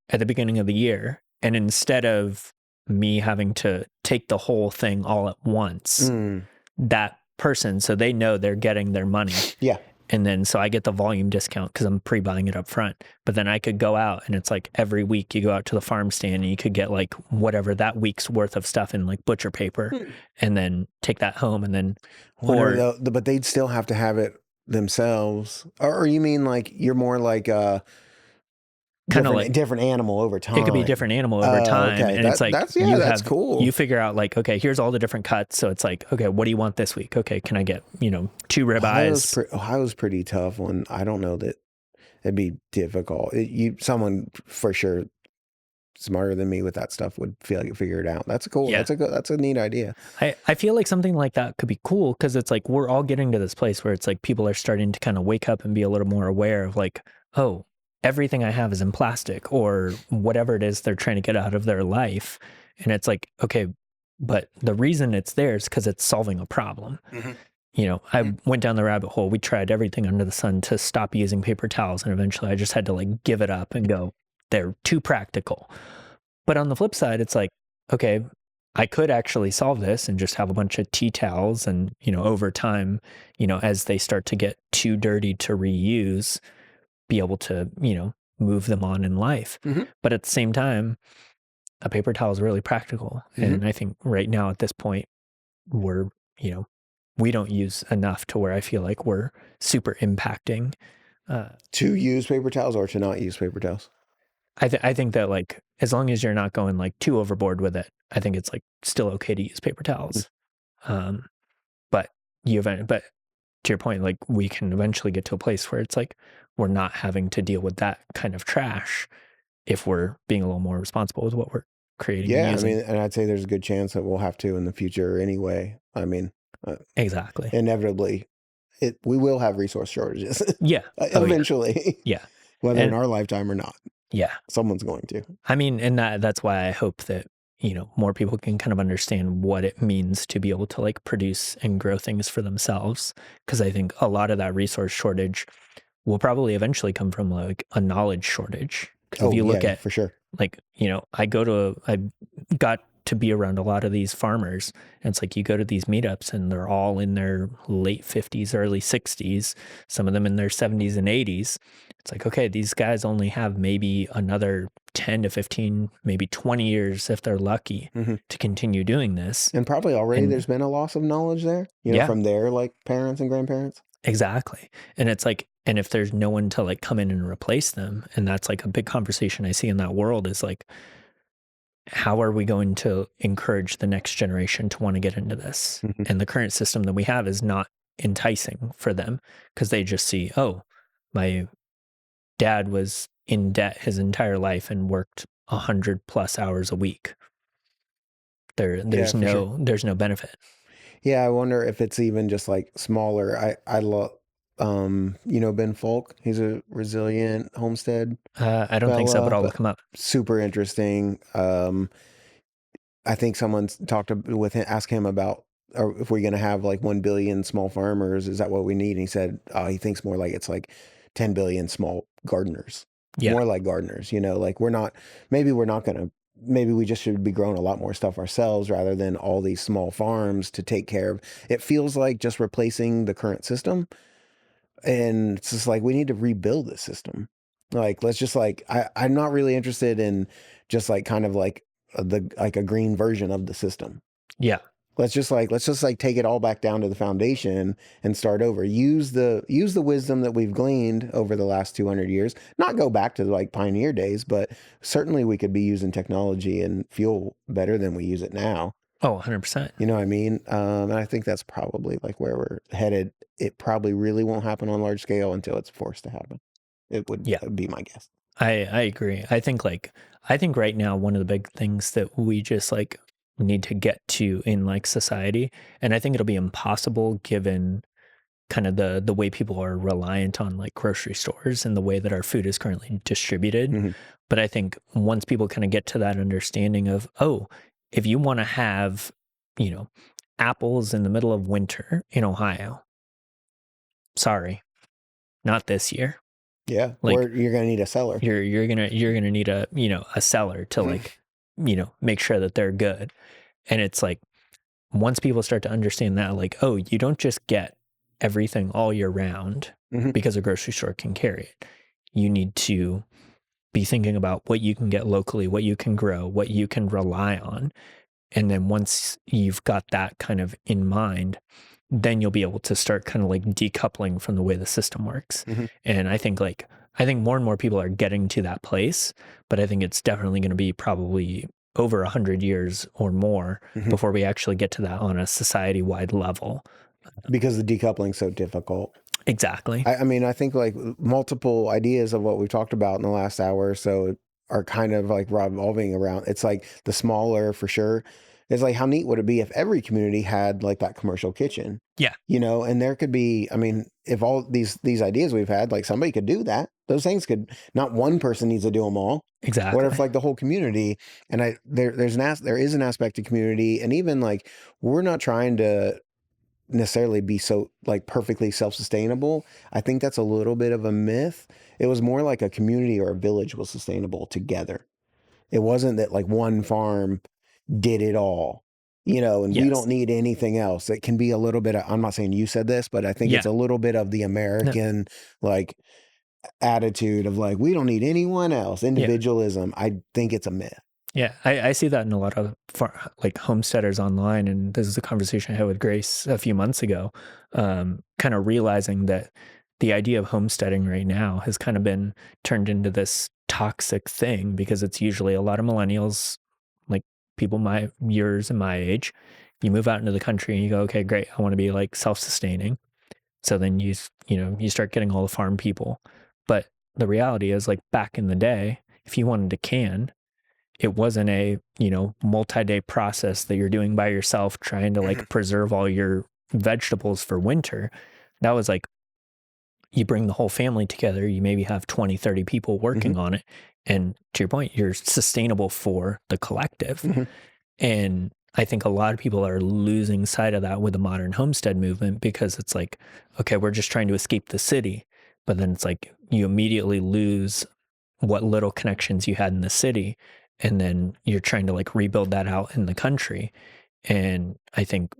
at the beginning of the year, and instead of me having to take the whole thing all at once, that person, so they know they're getting their money. Yeah. And then so I get the volume discount because I'm pre-buying it up front. But then I could go out and it's like every week you go out to the farm stand and you could get like whatever that week's worth of stuff in like butcher paper and then take that home and then But they'd still have to have it themselves. Or you mean like you're more like kind of like different animal over it could be a time. different animal over time. Okay. And it's like, That's cool. you figure out like, okay, here's all the different cuts. So it's like, okay, what do you want this week? Okay. Can I get, 2 ribeyes? Ohio's pretty tough one. I don't know that it'd be difficult. Someone for sure smarter than me with that stuff would figure it out. That's cool. Yeah. That's a neat idea. I feel like something like that could be cool because it's like we're all getting to this place where it's like people are starting to kind of wake up and be a little more aware of like, oh, everything I have is in plastic or whatever it is they're trying to get out of their life. And it's like, okay, but the reason it's there is because it's solving a problem. I went down the rabbit hole. We tried everything under the sun to stop using paper towels. And eventually I just had to like give it up and go, they're too practical. But on the flip side, it's like, okay, I could actually solve this and just have a bunch of tea towels and, over time, as they start to get too dirty to reuse, be able to, move them on in life. But at the same time, a paper towel is really practical. And I think right now at this point, we're, we don't use enough to where I feel like we're super impacting. To use paper towels or to not use paper towels? I think that like, as long as you're not going like too overboard with it, I think it's like still okay to use paper towels. But to your point, like we can eventually get to a place where it's like, we're not having to deal with that kind of trash if we're being a little more responsible with what we're creating. Yeah. And using. I mean, and I'd say there's a good chance that we'll have to in the future anyway. I mean, exactly. Inevitably we will have resource shortages. Yeah. Eventually. Yeah. Whether in our lifetime or not. Yeah. Someone's going to. I mean, and that's why I hope that, more people can kind of understand what it means to be able to like produce and grow things for themselves. Because I think a lot of that resource shortage will probably eventually come from like a knowledge shortage. Because if you look at, for sure, like, I got to be around a lot of these farmers, and it's like you go to these meetups and they're all in their late 50s, early 60s, some of them in their 70s and 80s. It's like, okay, these guys only have maybe another 10 to 15, maybe 20 years if they're lucky to continue doing this. And probably already there's been a loss of knowledge there, from their like parents and grandparents. Exactly. And it's like, and if there's no one to like come in and replace them, and that's like a big conversation I see in that world is like, how are we going to encourage the next generation to want to get into this? And the current system that we have is not enticing for them because they just see, oh, my dad was in debt his entire life and worked 100+ hours a week. There's no benefit. Yeah, I wonder if it's even just like smaller. I love, Ben Folk. He's a resilient homestead. I don't think so, but I'll look him up. Super interesting. I think someone's talked with him, asked him about, or if we're going to have like 1 billion small farmers, is that what we need? And he said, he thinks more like it's like 10 billion small gardeners. Yeah. More like gardeners, like maybe we just should be growing a lot more stuff ourselves rather than all these small farms to take care of. It feels like just replacing the current system. And it's just like, we need to rebuild this system. Like, let's just like, I'm not really interested in just like kind of like a green version of the system. Yeah. Let's just like take it all back down to the foundation and start over. Use the wisdom that we've gleaned over the last 200 years. Not go back to like pioneer days, but certainly we could be using technology and fuel better than we use it now. Oh, 100%. You know what I mean? And I think that's probably like where we're headed. It probably really won't happen on large scale until it's forced to happen. It would be my guess. I agree. I think right now, one of the big things that we just like need to get to in like society, and I think it'll be impossible given kind of the way people are reliant on like grocery stores and the way that our food is currently distributed. But I think once people kind of get to that understanding of, oh, if you want to have, apples in the middle of winter in Ohio, sorry, not this year. Yeah, like, or you're gonna need a cellar. You're gonna need a cellar to like make sure that they're good. And it's like once people start to understand that, like, oh, you don't just get everything all year round because a grocery store can carry it. You need to be thinking about what you can get locally, what you can grow, what you can rely on. And then once you've got that kind of in mind, then you'll be able to start kind of like decoupling from the way the system works. And I think like I think more and more people are getting to that place, but I think it's definitely going to be probably over 100 years or more Mhm. before we actually get to that on a society-wide level. Because the decoupling's so difficult. Exactly. I mean, I think like multiple ideas of what we've talked about in the last hour or so are kind of like revolving around. It's like the smaller for sure. It's like how neat would it be if every community had like that commercial kitchen? Yeah. And there could be, I mean, if all these ideas we've had, like somebody could do that. Those things could, not one person needs to do them all. What if Exactly. like the whole community? And there is an aspect of community, and even like we're not trying to necessarily be so like perfectly self-sustainable. I think that's a little bit of a myth. It was more like a community or a village was sustainable together. It wasn't that like one farm did it all, and we Yes. don't need anything else. It can be a little bit of, I'm not saying you said this, but I think it's Yeah. a little bit of the No. American like attitude of like, we don't need anyone else. Yeah. Individualism. I think it's a myth. Yeah, I see that in a lot of like homesteaders online, and this is a conversation I had with Grace a few months ago. Kind of realizing that the idea of homesteading right now has kind of been turned into this toxic thing because it's usually a lot of millennials, like people my years and my age. You move out into the country and you go, okay, great, I want to be like self-sustaining. So then you start getting all the farm people, but the reality is like back in the day, if you wanted to can, it wasn't a multi-day process that you're doing by yourself trying to like preserve all your vegetables for winter. That was like you bring the whole family together, you maybe have 20-30 people working Mm-hmm. on it, and to your point, you're sustainable for the collective. Mm-hmm. And I think a lot of people are losing sight of that with the modern homestead movement because it's like, okay, we're just trying to escape the city, but then it's like you immediately lose what little connections you had in the city, and then you're trying to like rebuild that out in the country. And I think,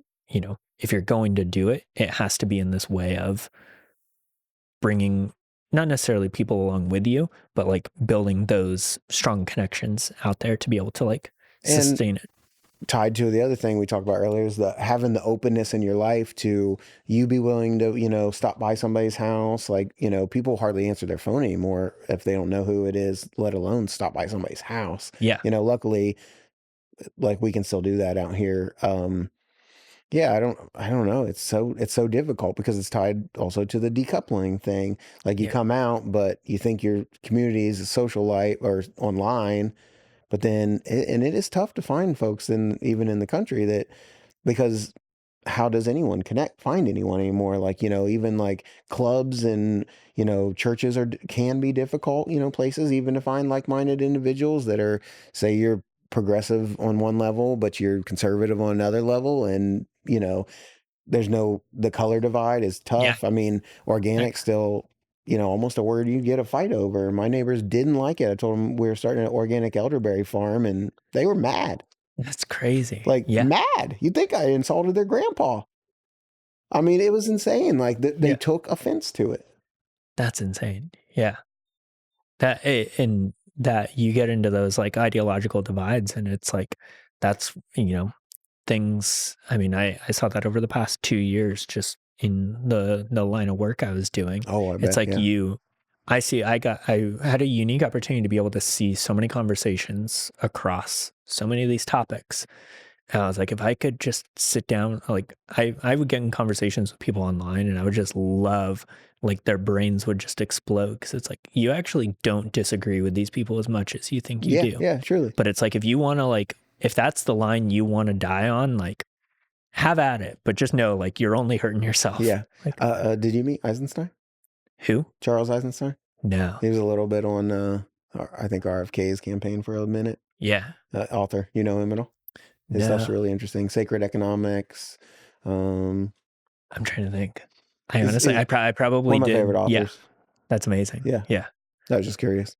if you're going to do it, it has to be in this way of bringing not necessarily people along with you, but like building those strong connections out there to be able to like And sustain it. tied to the other thing we talked about earlier is the having the openness in your life to you be willing to stop by somebody's house. Like people hardly answer their phone anymore if they don't know who it is, let alone stop by somebody's house. Yeah. Luckily, like we can still do that out here. Yeah, I don't know, it's so difficult because it's tied also to the decoupling thing. Like you Yeah. come out but you think your community is a social life or online, but then, and it is tough to find folks even in the country that, because how does anyone find anyone anymore? Like, even like clubs and, churches can be difficult, places even to find like-minded individuals that are, say you're progressive on one level, but you're conservative on another level. And, the color divide is Yeah. tough. I mean, organic still, almost a word you get a fight over. My neighbors didn't like it. I told them we were starting an organic elderberry farm and they were mad, That's crazy. like Yeah. mad. You'd think I insulted their grandpa. I mean, it was insane. Like they Yeah. took offense to it. That's insane. Yeah. And that you get into those like ideological divides, and it's like, that's, things. I mean, I saw that over the past 2 years, just in the line of work I was doing. Oh, I It's bet. like Yeah. I had a unique opportunity to be able to see so many conversations across so many of these topics. And I was like, if I could just sit down, like I would get in conversations with people online and I would just love, like their brains would just explode because it's like, you actually don't disagree with these people as much as you think you Yeah. do. Yeah. Truly. But it's like, if you want to like, if that's the line you want to die on, like have at it, but just know like you're only hurting yourself. Yeah. Like Did you meet Eisenstein? who? Charles Eisenstein? No. He was a little bit on, I think RFK's campaign for a minute. Yeah. Author, you know him at all? His stuff's No. really interesting. Sacred Economics. I'm trying to think. I Is honestly, is I probably one of my did. favorite Yeah. authors. That's amazing. Yeah. Yeah. I was just curious.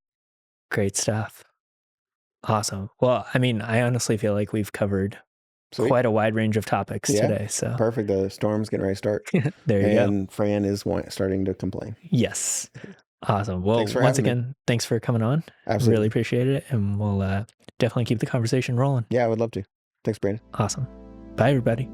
Great stuff. Awesome. Well, I mean, I honestly feel like we've covered Sweet. quite a wide range of topics Yeah. today. So Perfect. The storm's getting ready to start. there you go. And Fran is starting to complain. Yes. Awesome. Well, Thanks for once having me. again, thanks for coming on. Absolutely. Really appreciate it. And we'll definitely keep the conversation rolling. Yeah, I would love to. Thanks, Brandon. Awesome. Bye, everybody.